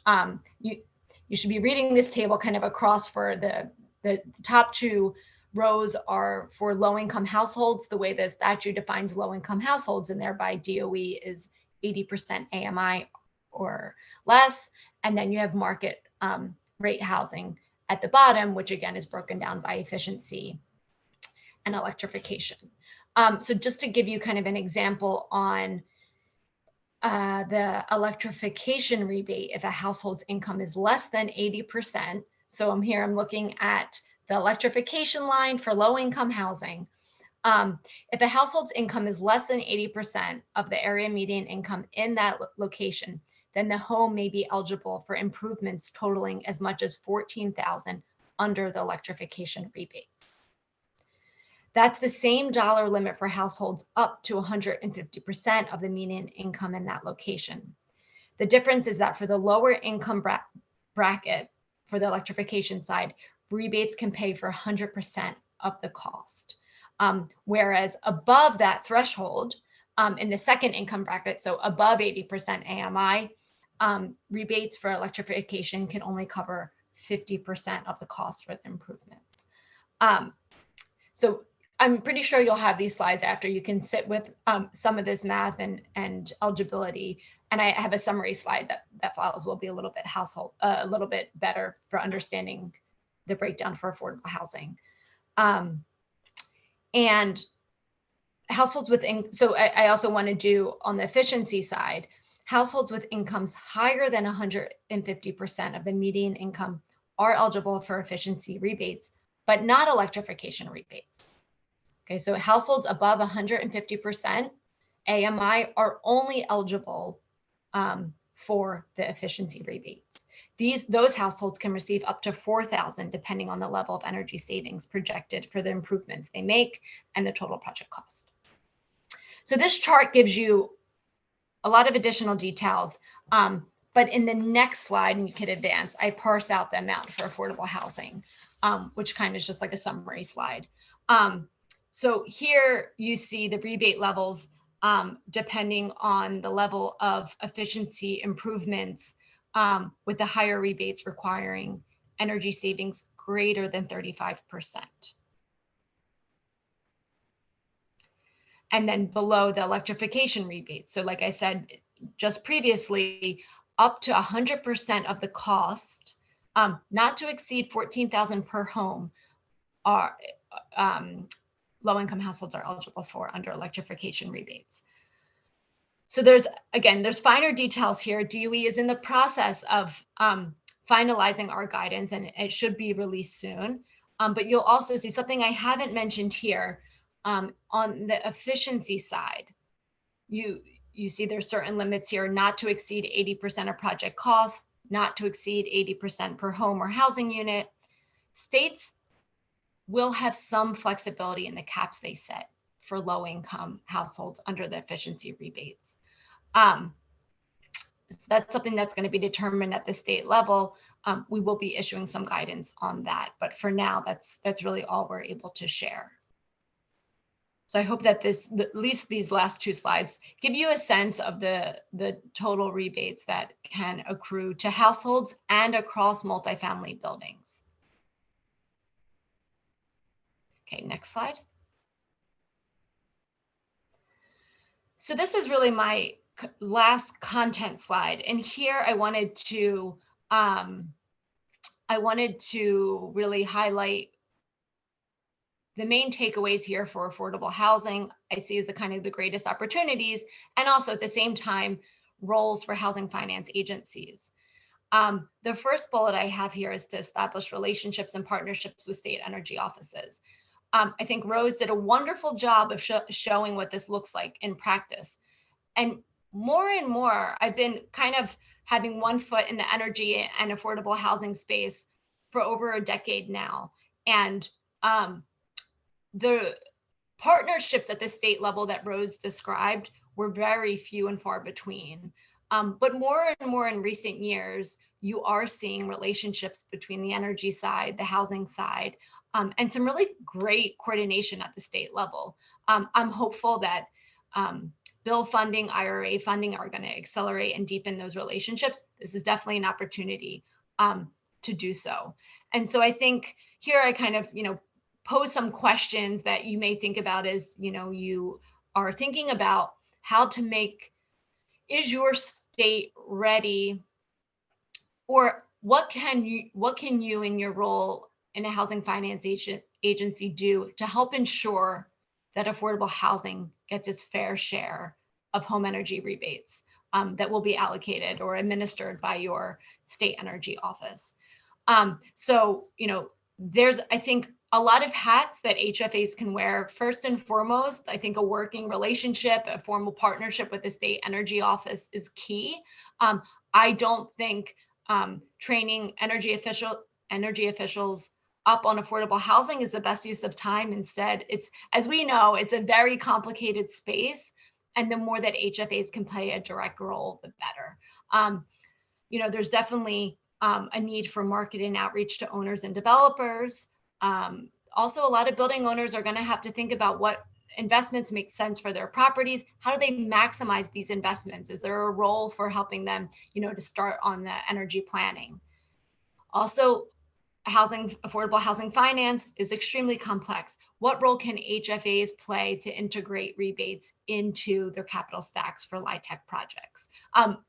Speaker 5: you should be reading this table kind of across. For the top two rows are for low-income households, the way the statute defines low-income households, and thereby DOE is 80% AMI or less. And then you have market rate housing at the bottom, which again is broken down by efficiency and electrification. So just to give you kind of an example on the electrification rebate, if a household's income is less than 80%, so I'm looking at the electrification line for low-income housing. If a household's income is less than 80% of the area median income in that location, then the home may be eligible for improvements totaling as much as $14,000 under the electrification rebates. That's the same dollar limit for households up to 150% of the median income in that location. The difference is that for the lower income bracket, for the electrification side, rebates can pay for 100% of the cost. Whereas above that threshold, in the second income bracket, so above 80% AMI, rebates for electrification can only cover 50% of the cost for the improvements. So I'm pretty sure you'll have these slides after. You can sit with some of this math and eligibility. And I have a summary slide that follows. Will be a little bit better for understanding the breakdown for affordable housing. And households with, so I also want to do on the efficiency side, households with incomes higher than 150% of the median income are eligible for efficiency rebates, but not electrification rebates. Okay, so households above 150% AMI are only eligible for the efficiency rebates. Those households can receive up to $4,000 depending on the level of energy savings projected for the improvements they make and the total project cost. So this chart gives you a lot of additional details, but in the next slide, and you can advance, I parse out the amount for affordable housing, which kind of is just like a summary slide. So here you see the rebate levels depending on the level of efficiency improvements, with the higher rebates requiring energy savings greater than 35%. And then below the electrification rebates. So like I said just previously, up to 100% of the cost, not to exceed $14,000 per home, are low-income households are eligible for under electrification rebates. So there's finer details here. DOE is in the process of finalizing our guidance, and it should be released soon. But you'll also see something I haven't mentioned here. On the efficiency side, you see there's certain limits here: not to exceed 80% of project costs, not to exceed 80% per home or housing unit. States will have some flexibility in the caps they set for low-income households under the efficiency rebates. So that's something that's going to be determined at the state level. We will be issuing some guidance on that, but for now, that's really all we're able to share. So I hope that at least these last two slides give you a sense of the total rebates that can accrue to households and across multifamily buildings. Okay, next slide. So this is really my last content slide, and here I wanted to really highlight the main takeaways here for affordable housing. I see as the kind of the greatest opportunities, and also at the same time roles for housing finance agencies. The first bullet I have here is to establish relationships and partnerships with state energy offices. I think Rose did a wonderful job of showing what this looks like in practice. And more, I've been kind of having one foot in the energy and affordable housing space for over a decade now. And the partnerships at the state level that Rose described were very few and far between. But more and more in recent years, you are seeing relationships between the energy side, the housing side, and some really great coordination at the state level. I'm hopeful that bill funding, IRA funding are going to accelerate and deepen those relationships. This is definitely an opportunity to do so. And so I think here I kind of, pose some questions that you may think about as, you are thinking about how to is your state ready, or what can you in your role in a housing finance agency do to help ensure that affordable housing gets its fair share of home energy rebates that will be allocated or administered by your state energy office. So, there's, I think, a lot of hats that HFAs can wear. First and foremost, I think a working relationship, a formal partnership with the state energy office is key. I don't think training energy officials up on affordable housing is the best use of time. Instead, it's, as we know, it's a very complicated space. And the more that HFAs can play a direct role, the better. There's definitely a need for market and outreach to owners and developers. Also, a lot of building owners are going to have to think about what investments make sense for their properties. How do they maximize these investments? Is there a role for helping them, to start on the energy planning? Also, affordable housing finance is extremely complex. What role can HFAs play to integrate rebates into their capital stacks for LIHTC projects?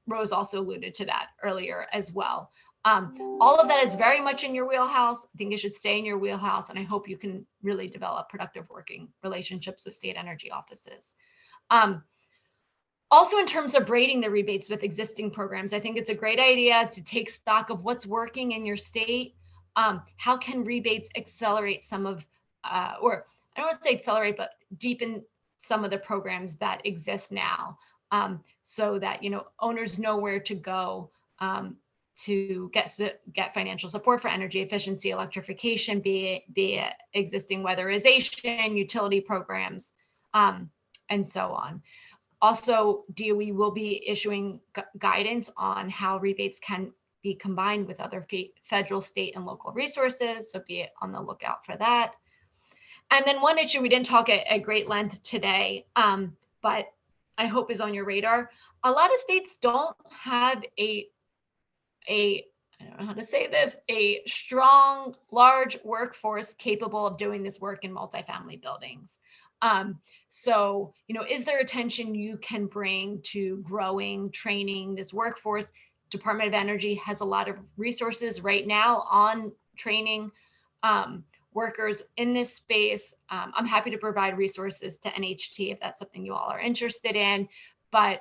Speaker 5: Rose also alluded to that earlier as well. All of that is very much in your wheelhouse. I think it should stay in your wheelhouse, and I hope you can really develop productive working relationships with state energy offices. Also, in terms of braiding the rebates with existing programs, I think it's a great idea to take stock of what's working in your state. How can rebates accelerate some of, or I don't want to say accelerate, but deepen some of the programs that exist now, so that owners know where to go to get financial support for energy efficiency, electrification, be it existing weatherization, utility programs, and so on. Also, DOE will be issuing guidance on how rebates can be combined with other federal, state, and local resources, so be on the lookout for that. And then one issue we didn't talk at great length today, but I hope is on your radar. A lot of states don't have I don't know how to say this, a strong, large workforce capable of doing this work in multifamily buildings. So, is there attention you can bring to growing, training this workforce? Department of Energy has a lot of resources right now on training workers in this space. I'm happy to provide resources to NHT if that's something you all are interested in, but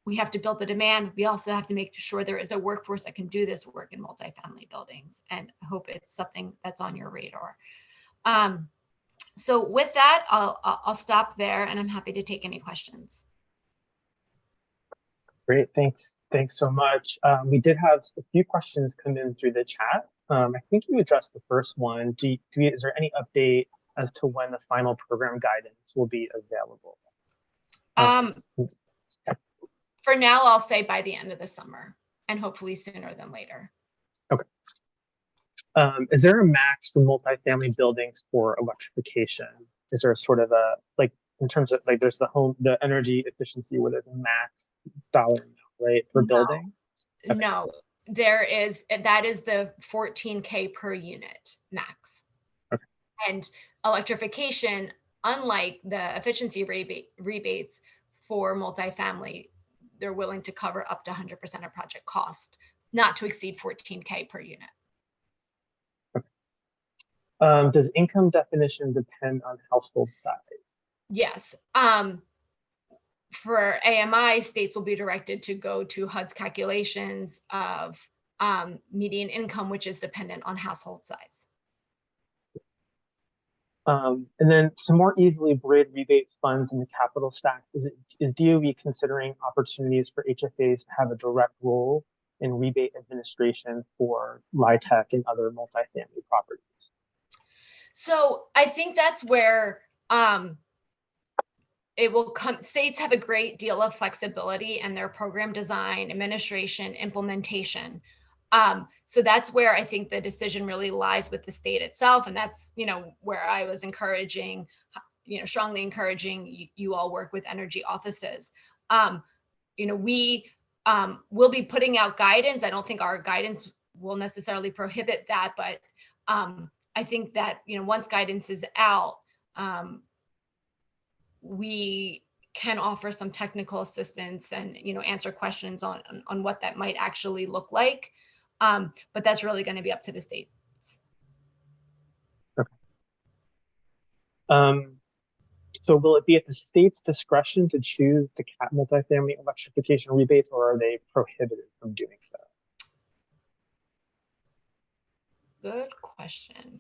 Speaker 5: we have to build the demand. We also have to make sure there is a workforce that can do this work in multifamily buildings, and I hope it's something that's on your radar. So with that, I'll stop there, and I'm happy to take any questions.
Speaker 1: Great, thanks so much. We did have a few questions come in through the chat. I think you addressed the first one. Is there any update as to when the final program guidance will be available?
Speaker 5: For now, I'll say by the end of the summer and hopefully sooner than later.
Speaker 1: Is there a max for multifamily buildings for electrification? Is there a sort of a, like, in terms of like, there's the energy efficiency where there's a max dollar amount, right, for
Speaker 5: No.
Speaker 1: building? Okay.
Speaker 5: No, that is the 14K per unit max.
Speaker 1: Okay.
Speaker 5: And electrification, unlike the efficiency rebates for multifamily, they're willing to cover up to 100% of project cost, not to exceed 14K per unit.
Speaker 1: Does income definition depend on household size?
Speaker 5: Yes. For AMI, states will be directed to go to HUD's calculations of median income, which is dependent on household size.
Speaker 1: And then to more easily braid rebate funds in the capital stacks, is DOE considering opportunities for HFAs to have a direct role in rebate administration for LIHTC and other multifamily properties?
Speaker 5: So I think that's where it will come. States have a great deal of flexibility in their program design, administration, implementation. So that's where I think the decision really lies with the state itself. And that's, where I was encouraging, strongly encouraging you all work with energy offices. We will be putting out guidance. I don't think our guidance will necessarily prohibit that, but I think that, once guidance is out, we can offer some technical assistance and, answer questions on what that might actually look like. But that's really going to be up to the states.
Speaker 1: Okay. So will it be at the state's discretion to choose to cap multifamily electrification rebates, or are they prohibited from doing so?
Speaker 5: Good question.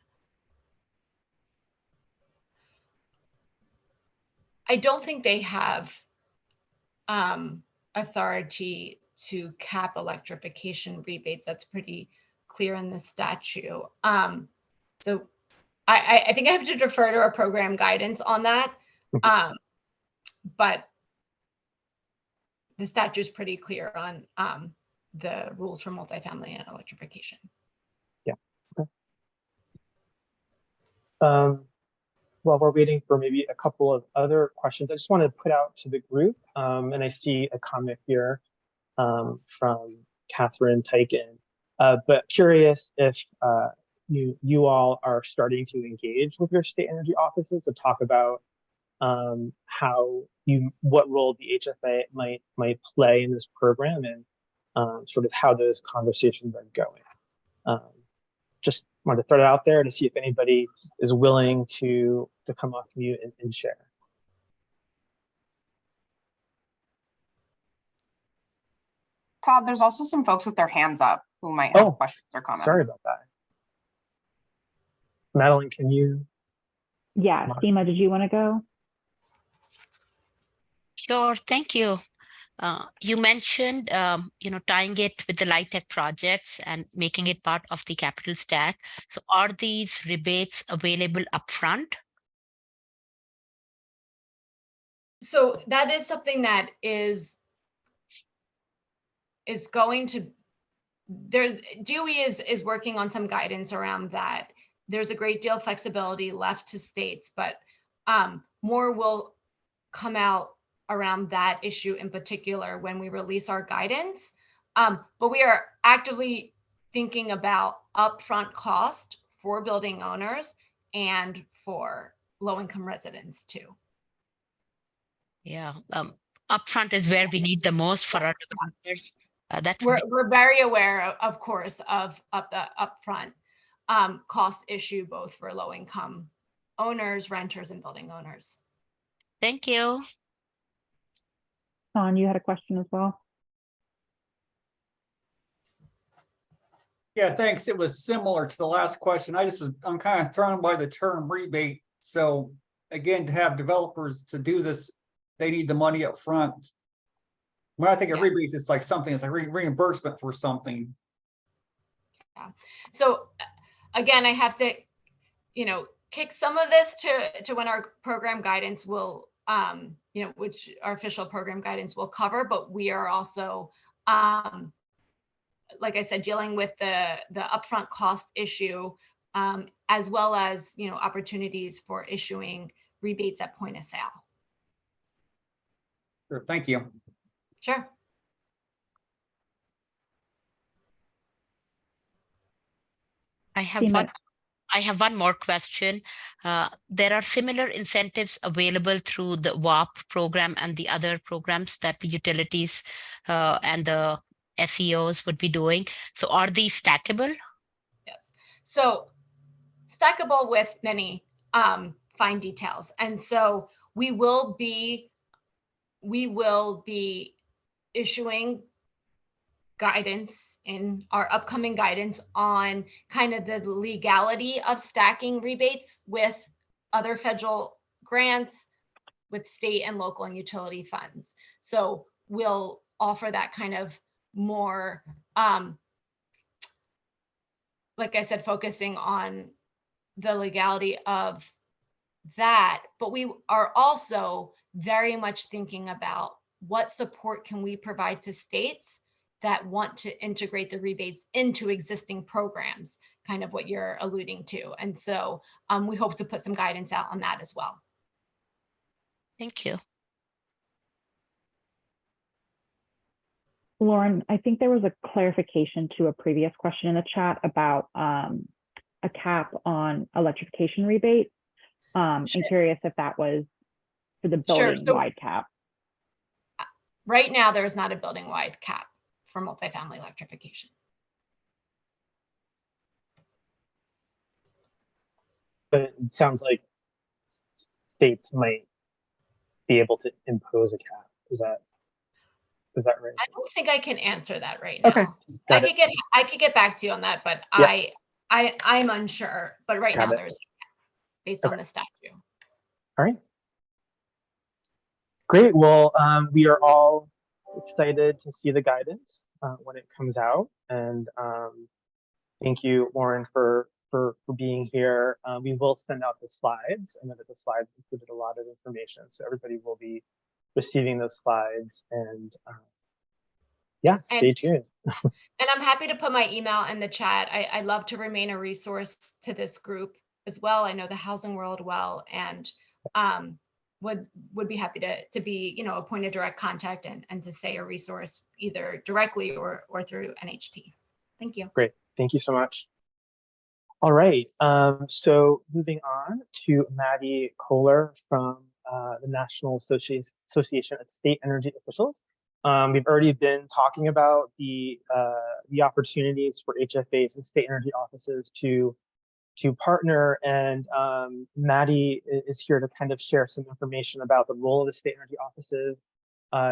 Speaker 5: I don't think they have authority to cap electrification rebates. That's pretty clear in the statute. So I think I have to defer to our program guidance on that. But the statute is pretty clear on the rules for multifamily and electrification.
Speaker 1: Yeah. Okay. While we're waiting for maybe a couple of other questions, I just want to put out to the group, and I see a comment here from Catherine Tyken, but curious if you all are starting to engage with your state energy offices to talk about what role the HFA might play in this program, and sort of how those conversations are going. Just wanted to throw it out there to see if anybody is willing to come off mute and share.
Speaker 6: Todd, there's also some folks with their hands up who might have questions or comments.
Speaker 1: Sorry about that. Madeline, can you?
Speaker 7: Yeah, Seema, did you want to go?
Speaker 8: Sure, thank you. You mentioned, tying it with the LIHTC projects and making it part of the capital stack. So are these rebates available upfront?
Speaker 5: So that is something that is going to, DOE is working on some guidance around that. There's a great deal of flexibility left to states, but more will come out around that issue in particular when we release our guidance. But we are actively thinking about upfront cost for building owners and for low-income residents too.
Speaker 8: Yeah, upfront is where we need the most for our developers.
Speaker 5: We're very aware, of course, of the upfront cost issue, both for low-income owners, renters, and building owners.
Speaker 8: Thank you.
Speaker 7: Sean, you had a question as well.
Speaker 9: Yeah, thanks. It was similar to the last question. I'm kind of thrown by the term rebate. So again, to have developers to do this, they need the money up front. When I think of rebates, it's like something, it's like reimbursement for something.
Speaker 5: Yeah. So again, I have to, kick some of this to when our program guidance will you know, which our official program guidance will cover, but we are also, like I said, dealing with the upfront cost issue, as well as, you know, opportunities for issuing rebates at point of sale.
Speaker 9: Sure, thank you.
Speaker 5: Sure.
Speaker 8: I have one more question. There are similar incentives available through the WAP program and the other programs that the utilities and the SEOs would be doing. So are these stackable?
Speaker 5: Yes. So stackable with many fine details. And so we will be issuing guidance in our upcoming guidance on kind of the legality of stacking rebates with other federal grants, with state and local and utility funds. So we'll offer that kind of more, like I said, focusing on the legality of that, but we are also very much thinking about what support can we provide to states that want to integrate the rebates into existing programs, kind of what you're alluding to. And so we hope to put some guidance out on that as well.
Speaker 8: Thank you.
Speaker 7: Lauren, I think there was a clarification to a previous question in the chat about a cap on electrification rebates. I'm curious if that was for the building-wide cap.
Speaker 5: Right now, there is not a building-wide cap for multifamily electrification.
Speaker 1: But it sounds like states might be able to impose a cap. Is that right?
Speaker 5: I don't think I can answer that right now.
Speaker 1: Okay.
Speaker 5: I could get back to you on that, but yep. I'm unsure. But right now there's a cap based on the statute.
Speaker 1: All right. Great. Well, we are all excited to see the guidance when it comes out, and thank you, Lauren, for being here. We will send out the slides. I know that the slides included a lot of information, so everybody will be receiving those slides, and yeah, stay tuned.
Speaker 5: And I'm happy to put my email in the chat. I'd love to remain a resource to this group as well. I know the housing world well, and would be happy to be, you know, a point of direct contact and to say a resource either directly or through NHT. Thank you.
Speaker 1: Great. Thank you so much. All right. So moving on to Maddie Kohler from the National Association of State Energy Officials. We've already been talking about the opportunities for HFAs and state energy offices to partner, and Maddie is here to kind of share some information about the role of the state energy offices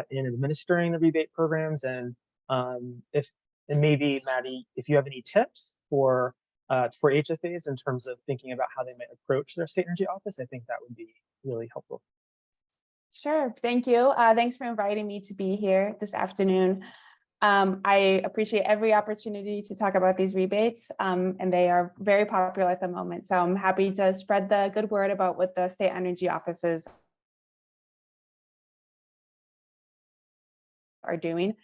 Speaker 1: in administering the rebate programs, and maybe Maddie, if you have any tips for HFAs in terms of thinking about how they might approach their state energy office, I think that would be really helpful.
Speaker 10: Sure, thank you. Thanks for inviting me to be here this afternoon. I appreciate every opportunity to talk about these rebates, and they are very popular at the moment. So I'm happy to spread the good word about what the state energy offices are doing.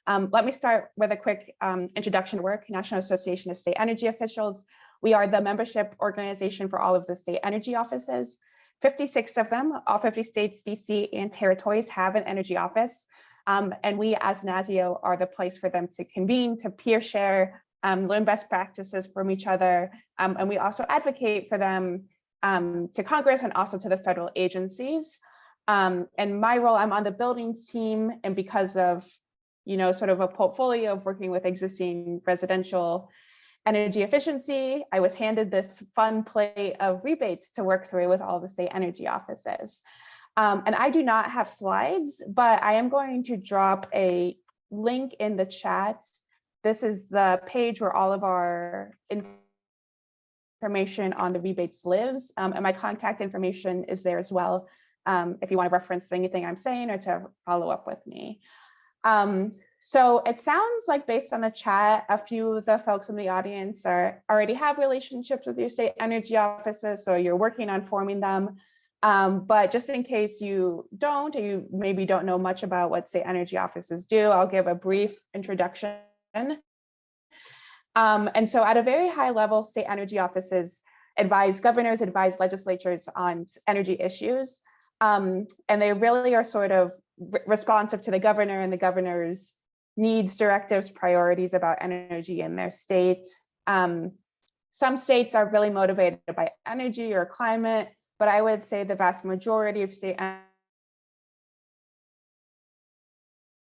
Speaker 10: Let me start with a quick introduction to work. National Association of State Energy Officials. We are the membership organization for all of the state energy offices. 56 of them, all 50 states, DC, and territories have an energy office. And we as NASIO are the place for them to convene, to peer share, learn best practices from each other. And we also advocate for them to Congress and also to the federal agencies. And my role, I'm on the buildings team, and because of, you know, sort of a portfolio of working with existing residential energy efficiency, I was handed this fun plate of rebates to work through with all the state energy offices. And I do not have slides, but I am going to drop a link in the chat. This is the page where all of our information on the rebates lives, and my contact information is there as well, if you want to reference anything I'm saying or to follow up with me. So it sounds like, based on the chat, a few of the folks in the audience already have relationships with your state energy offices, so you're working on forming them. But just in case you don't, or you maybe don't know much about what state energy offices do, I'll give a brief introduction. And so at a very high level, state energy offices advise governors, advise legislatures on energy issues. And they really are sort of responsive to the governor and the governor's needs, directives, priorities about energy in their state. Some states are really motivated by energy or climate, but I would say the vast majority of state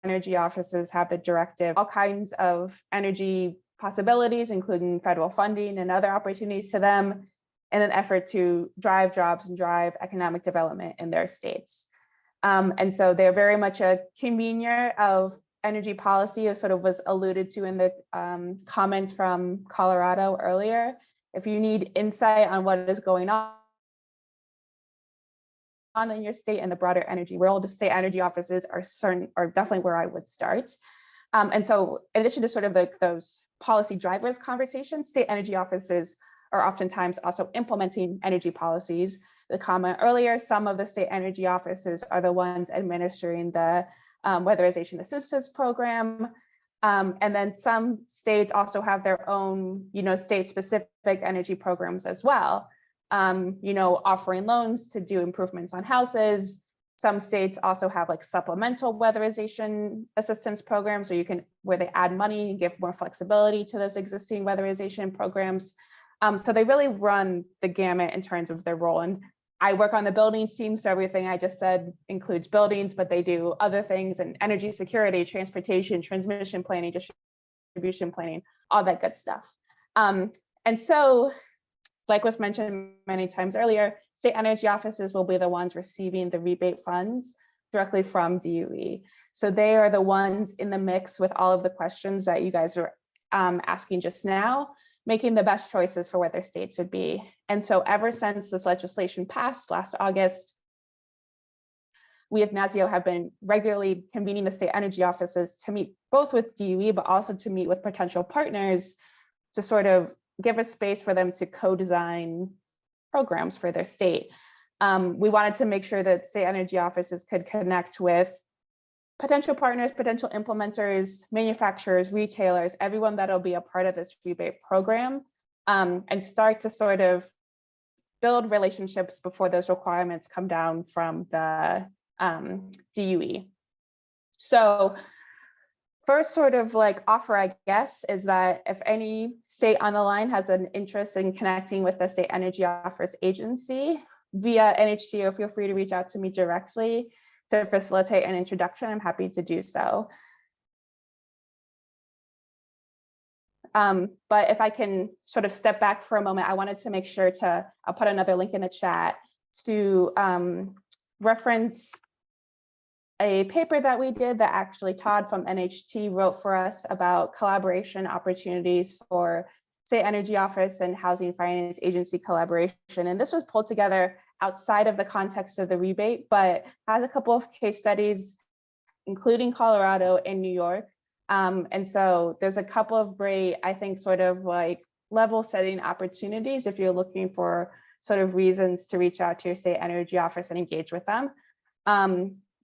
Speaker 10: energy offices have the directive, all kinds of energy possibilities, including federal funding and other opportunities to them, in an effort to drive jobs and drive economic development in their states. And so they're very much a convener of energy policy, as sort of was alluded to in the comments from Colorado earlier. If you need insight on what is going on in your state and the broader energy world, the state energy offices are definitely where I would start. And so in addition to sort of those policy drivers conversations, state energy offices are oftentimes also implementing energy policies. The comment earlier, some of the state energy offices are the ones administering the weatherization assistance program. And then some states also have their own, state-specific energy programs as well. Offering loans to do improvements on houses. Some states also have like supplemental weatherization assistance programs where they add money and give more flexibility to those existing weatherization programs. So they really run the gamut in terms of their role. And I work on the buildings team, so everything I just said includes buildings, but they do other things in energy security, transportation, transmission planning, distribution planning, all that good stuff. And so, like was mentioned many times earlier, state energy offices will be the ones receiving the rebate funds directly from DOE. So they are the ones in the mix with all of the questions that you guys were asking just now, making the best choices for what their states would be. And so ever since this legislation passed last August, we at NASIO have been regularly convening the state energy offices to meet both with DOE, but also to meet with potential partners to sort of give a space for them to co-design programs for their state. We wanted to make sure that state energy offices could connect with potential partners, potential implementers, manufacturers, retailers, everyone that'll be a part of this rebate program, and start to sort of build relationships before those requirements come down from the DOE. So first sort of like offer, I guess, is that if any state on the line has an interest in connecting with the State Energy Office Agency via NHTO, feel free to reach out to me directly to facilitate an introduction. I'm happy to do so. But if I can sort of step back for a moment, I wanted to make sure I'll put another link in the chat to reference a paper that we did that actually Todd from NHT wrote for us about collaboration opportunities for State Energy Office and Housing Finance Agency collaboration. And this was pulled together outside of the context of the rebate, but has a couple of case studies, including Colorado and New York. And so there's a couple of great, I think, sort of like level setting opportunities if you're looking for sort of reasons to reach out to your state energy office and engage with them.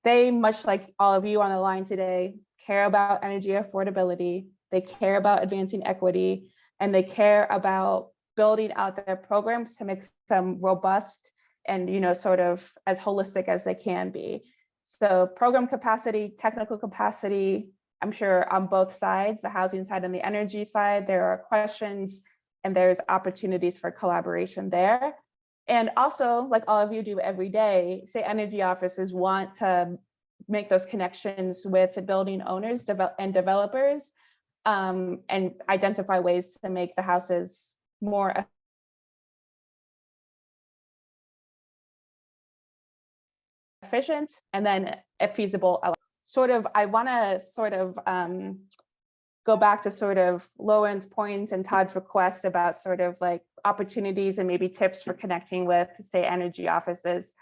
Speaker 10: They, much like all of you on the line today, care about energy affordability, they care about advancing equity, and they care about building out their programs to make them robust and, sort of as holistic as they can be. So program capacity, technical capacity, I'm sure on both sides, the housing side and the energy side, there are questions and there's opportunities for collaboration there. And also, like all of you do every day, state energy offices want to make those connections with the building owners and developers and identify ways to make the houses more efficient, and then if feasible, I want to sort of go back to sort of Lauren's point and Todd's request about sort of like opportunities and maybe tips for connecting with state energy offices.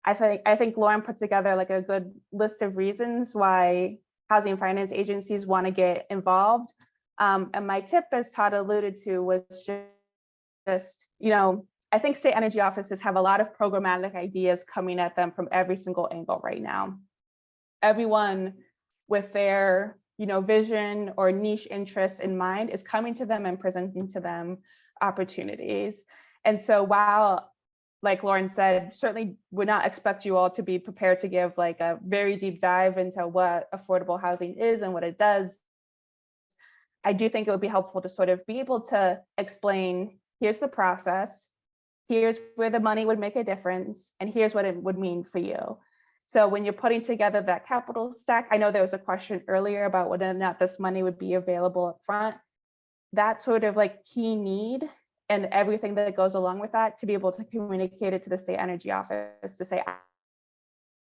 Speaker 10: I think Lauren put together like a good list of reasons why housing finance agencies want to get involved. And my tip, as Todd alluded to, was just I think state energy offices have a lot of programmatic ideas coming at them from every single angle right now. Everyone with their, vision or niche interests in mind is coming to them and presenting to them opportunities. And so while, like Lauren said, certainly would not expect you all to be prepared to give like a very deep dive into what affordable housing is and what it does, I do think it would be helpful to sort of be able to explain, here's the process, here's where the money would make a difference, and here's what it would mean for you. So when you're putting together that capital stack, I know there was a question earlier about whether or not this money would be available up front. That sort of like key need and everything that goes along with that, to be able to communicate it to the state energy office to say,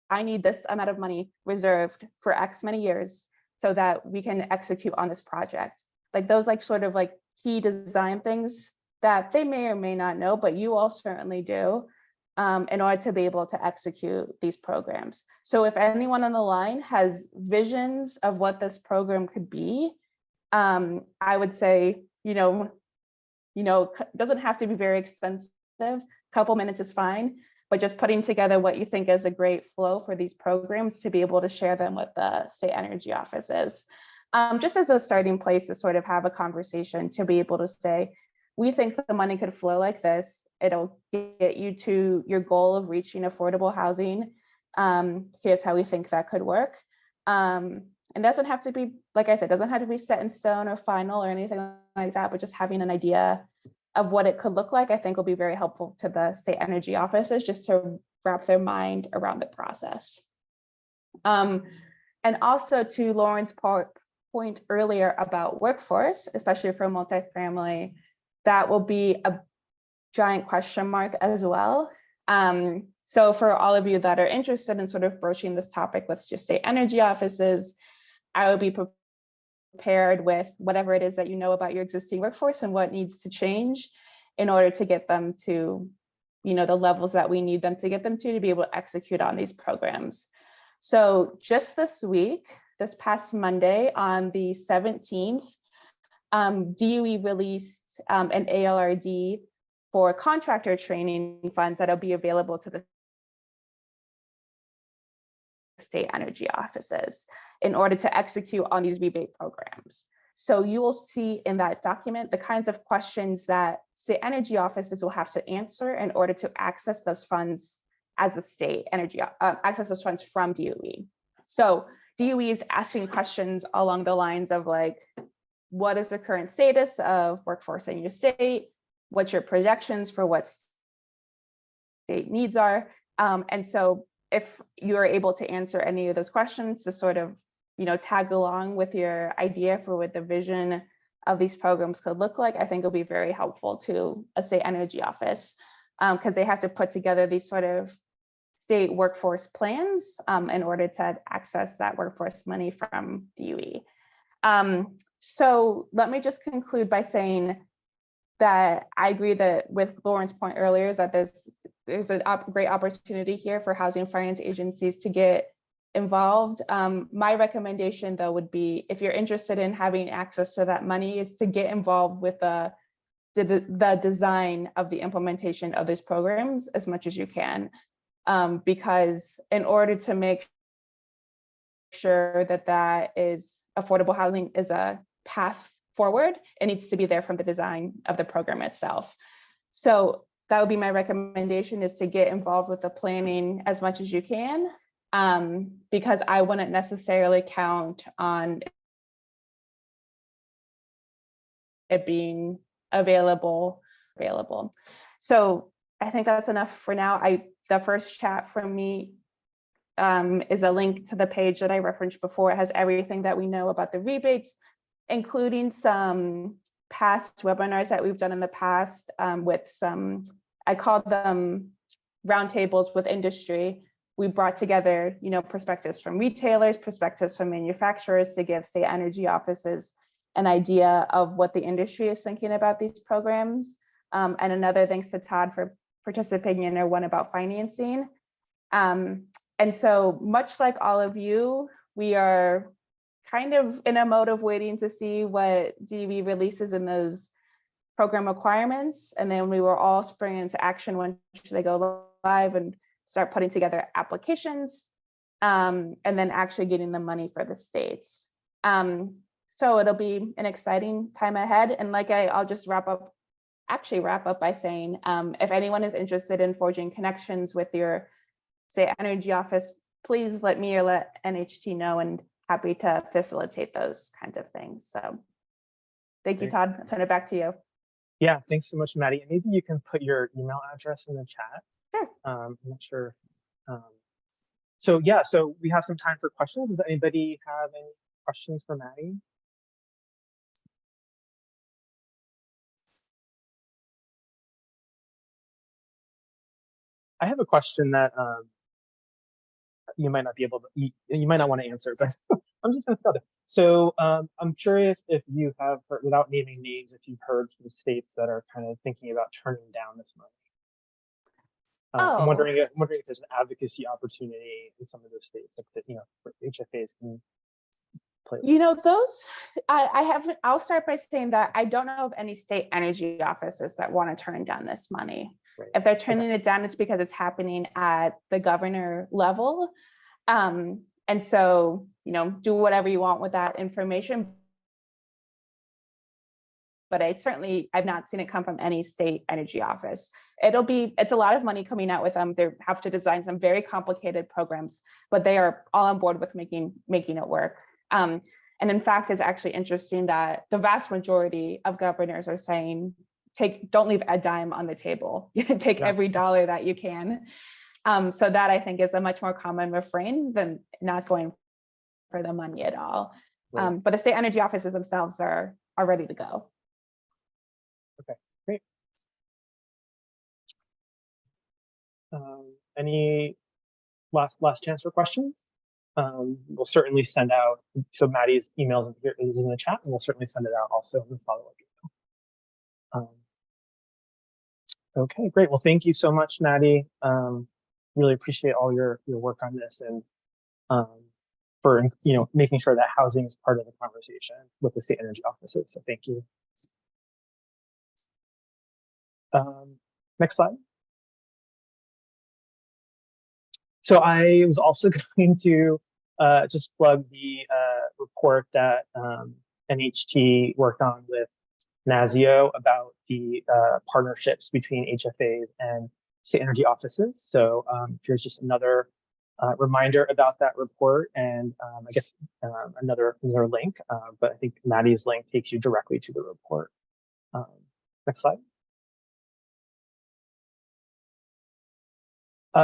Speaker 10: I need this amount of money reserved for X many years so that we can execute on this project. Like those like sort of like key design things that they may or may not know, but you all certainly do, in order to be able to execute these programs. So if anyone on the line has visions of what this program could be, I would say, doesn't have to be very extensive. A couple minutes is fine, but just putting together what you think is a great flow for these programs to be able to share them with the state energy offices. Just as a starting place to sort of have a conversation, to be able to say, we think the money could flow like this. It'll get you to your goal of reaching affordable housing. Here's how we think that could work. And doesn't have to be, like I said, doesn't have to be set in stone or final or anything like that, but just having an idea of what it could look like, I think will be very helpful to the state energy offices just to wrap their mind around the process. And also to Lauren's point earlier about workforce, especially for multifamily, that will be a giant question mark as well. So for all of you that are interested in sort of broaching this topic with just state energy offices, I would be prepared with whatever it is that you know about your existing workforce and what needs to change in order to get them to, the levels that we need them to get them to be able to execute on these programs. So just this week, this past Monday on the 17th, DOE released an ALRD for contractor training funds that'll be available to the state energy offices in order to execute on these rebate programs. So you will see in that document the kinds of questions that state energy offices will have to answer in order to access those funds as a state energy, access those funds from DOE. So DOE is asking questions along the lines of like, what is the current status of workforce in your state? What's your projections for what state needs are? And so if you're able to answer any of those questions to sort of, tag along with your idea for what the vision of these programs could look like, I think it'll be very helpful to a state energy office because they have to put together these sort of state workforce plans in order to access that workforce money from DOE. So let me just conclude by saying that I agree that with Lauren's point earlier is that there's a great opportunity here for housing finance agencies to get involved. My recommendation though would be, if you're interested in having access to that money, is to get involved with the design of the implementation of these programs as much as you can, because in order to make sure that is affordable housing is a path forward, it needs to be there from the design of the program itself. So that would be my recommendation, is to get involved with the planning as much as you can, because I wouldn't necessarily count on it being available. So I think that's enough for now. The first chat from me is a link to the page that I referenced before. It has everything that we know about the rebates, including some past webinars that we've done in the past with some, I call them roundtables with industry. We brought together, perspectives from retailers, perspectives from manufacturers to give state energy offices an idea of what the industry is thinking about these programs. And another thanks to Todd for participating in one about financing. And so much like all of you, we are kind of in a mode of waiting to see what DOE releases in those program requirements, and then we were all springing into action when should they go live and start putting together applications, and then actually getting the money for the states. So it'll be an exciting time ahead. And like I'll just wrap up by saying, if anyone is interested in forging connections with your state energy office, please let me or let NHT know, and happy to facilitate those kinds of things. So thank you, Todd. I'll turn it back to you.
Speaker 1: Yeah, thanks so much, Maddie. And maybe you can put your email address in the chat.
Speaker 10: Sure.
Speaker 1: I'm not sure. So yeah, so we have some time for questions. Does anybody have any questions for Maddie? I have a question that you might not be able to, you might not want to answer, but I'm just going to throw it. So I'm curious if you have heard, without naming names, if you've heard from states that are kind of thinking about turning down this money. I'm wondering if there's an advocacy opportunity in some of those states that, you know, for HFAs can play.
Speaker 10: You know, those, I'll start by saying that I don't know of any state energy offices that want to turn down this money.
Speaker 1: Right.
Speaker 10: If they're turning it down, it's because it's happening at the governor level. And so, you know, do whatever you want with that information. But I've not seen it come from any state energy office. It's a lot of money coming out with them. They have to design some very complicated programs, but they are all on board with making it work. And in fact, it's actually interesting that the vast majority of governors are saying, don't leave a dime on the table. Take every dollar that you can. So that I think is a much more common refrain than not going for the money at all. Right. But the state energy offices themselves are ready to go.
Speaker 1: Okay, great. Any last chance for questions? We'll certainly send out, so Maddie's emails is in the chat, and we'll certainly send it out also in the follow-up email. Okay, great. Well, thank you so much, Maddie. Really appreciate all your work on this, and for, you know, making sure that housing is part of the conversation with the state energy offices. So thank you. Next slide. So I was also going to just plug the report that NHT worked on with NASIO about the partnerships between HFAs and state energy offices. So here's just another reminder about that report, and I guess another link, but I think Maddie's link takes you directly to the report. Next slide.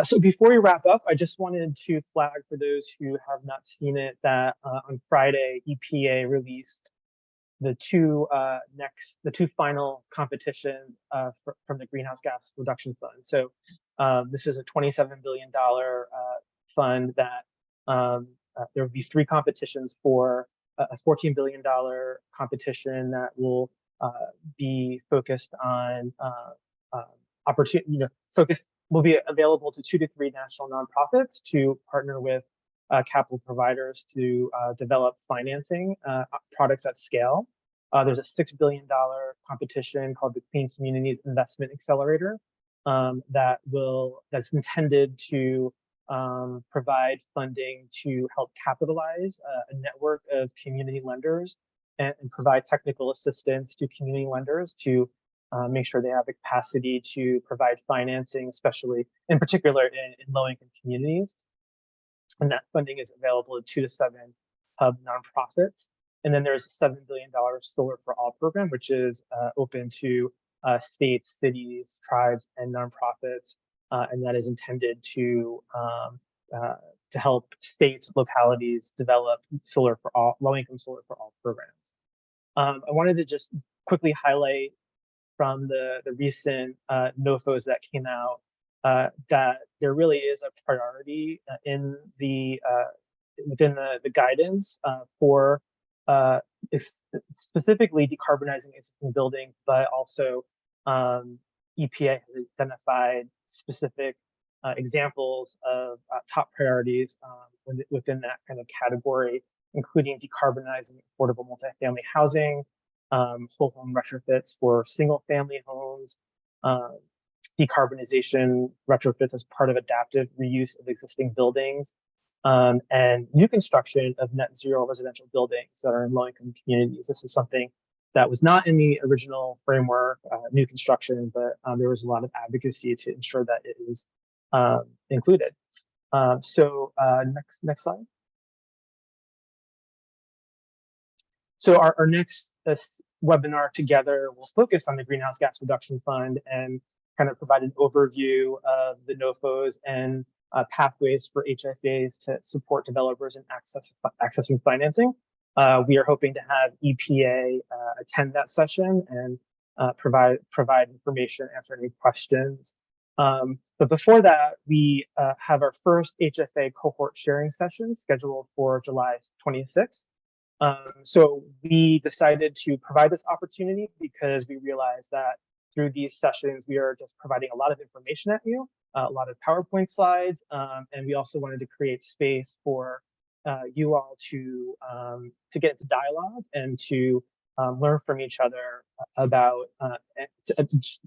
Speaker 1: So before we wrap up, I just wanted to flag for those who have not seen it that on Friday, EPA released the two final competitions from the Greenhouse Gas Reduction Fund. So this is a $27 billion fund that there will be 3 competitions for a $14 billion competition that will be focused on opportunity, will be available to 2 to 3 national nonprofits to partner with capital providers to develop financing products at scale. There's a $6 billion competition called the Clean Communities Investment Accelerator that's intended to provide funding to help capitalize a network of community lenders and provide technical assistance to community lenders to make sure they have the capacity to provide financing, especially in particular in low-income communities. And that funding is available to 2 to 7 hub nonprofits. And then there's a $7 billion Solar for All program, which is open to states, cities, tribes, and nonprofits, and that is intended to help states, localities develop low-income solar for all programs. I wanted to just quickly highlight from the recent NOFOs that came out that there really is a priority in within the guidance for specifically decarbonizing existing buildings, but also EPA has identified specific examples of top priorities within that kind of category, including decarbonizing affordable multifamily housing, whole home retrofits for single family homes, decarbonization retrofits as part of adaptive reuse of existing buildings, and new construction of net zero residential buildings that are in low-income communities. This is something that was not in the original framework, new construction, but there was a lot of advocacy to ensure that it is included. Next slide. So our next webinar together will focus on the Greenhouse Gas Reduction Fund and kind of provide an overview of the NOFOs and pathways for HFAs to support developers in accessing financing. We are hoping to have EPA attend that session and provide information, answer any questions. But before that, we have our first HFA cohort sharing session scheduled for July 26th. So we decided to provide this opportunity because we realized that through these sessions, we are just providing a lot of information at you, a lot of PowerPoint slides, and we also wanted to create space for you all to get into dialogue and to learn from each other about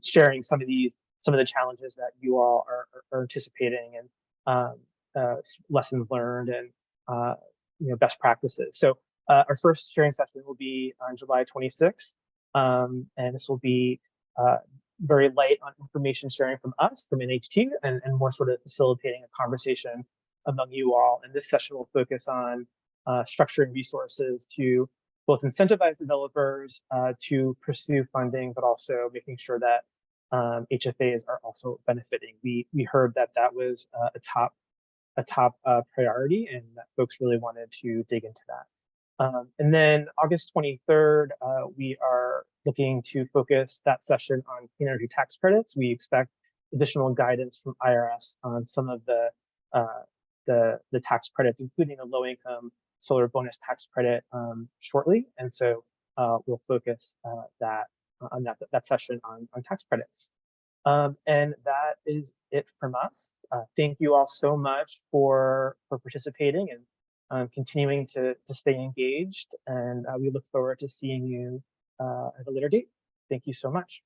Speaker 1: sharing some of the challenges that you all are anticipating, and lessons learned, and best practices. So our first sharing session will be on July 26th, and this will be very light on information sharing from us, from NHT, and more sort of facilitating a conversation among you all. And this session will focus on structuring resources to both incentivize developers to pursue funding, but also making sure that HFAs are also benefiting. We heard that was a top priority, and that folks really wanted to dig into that. And then August 23rd, we are looking to focus that session on clean energy tax credits. We expect additional guidance from IRS on some of the tax credits, including a low-income solar bonus tax credit shortly. And so we'll focus on that session on tax credits. And that is it from us. Thank you all so much for participating and continuing to stay engaged, and we look forward to seeing you at a later date. Thank you so much.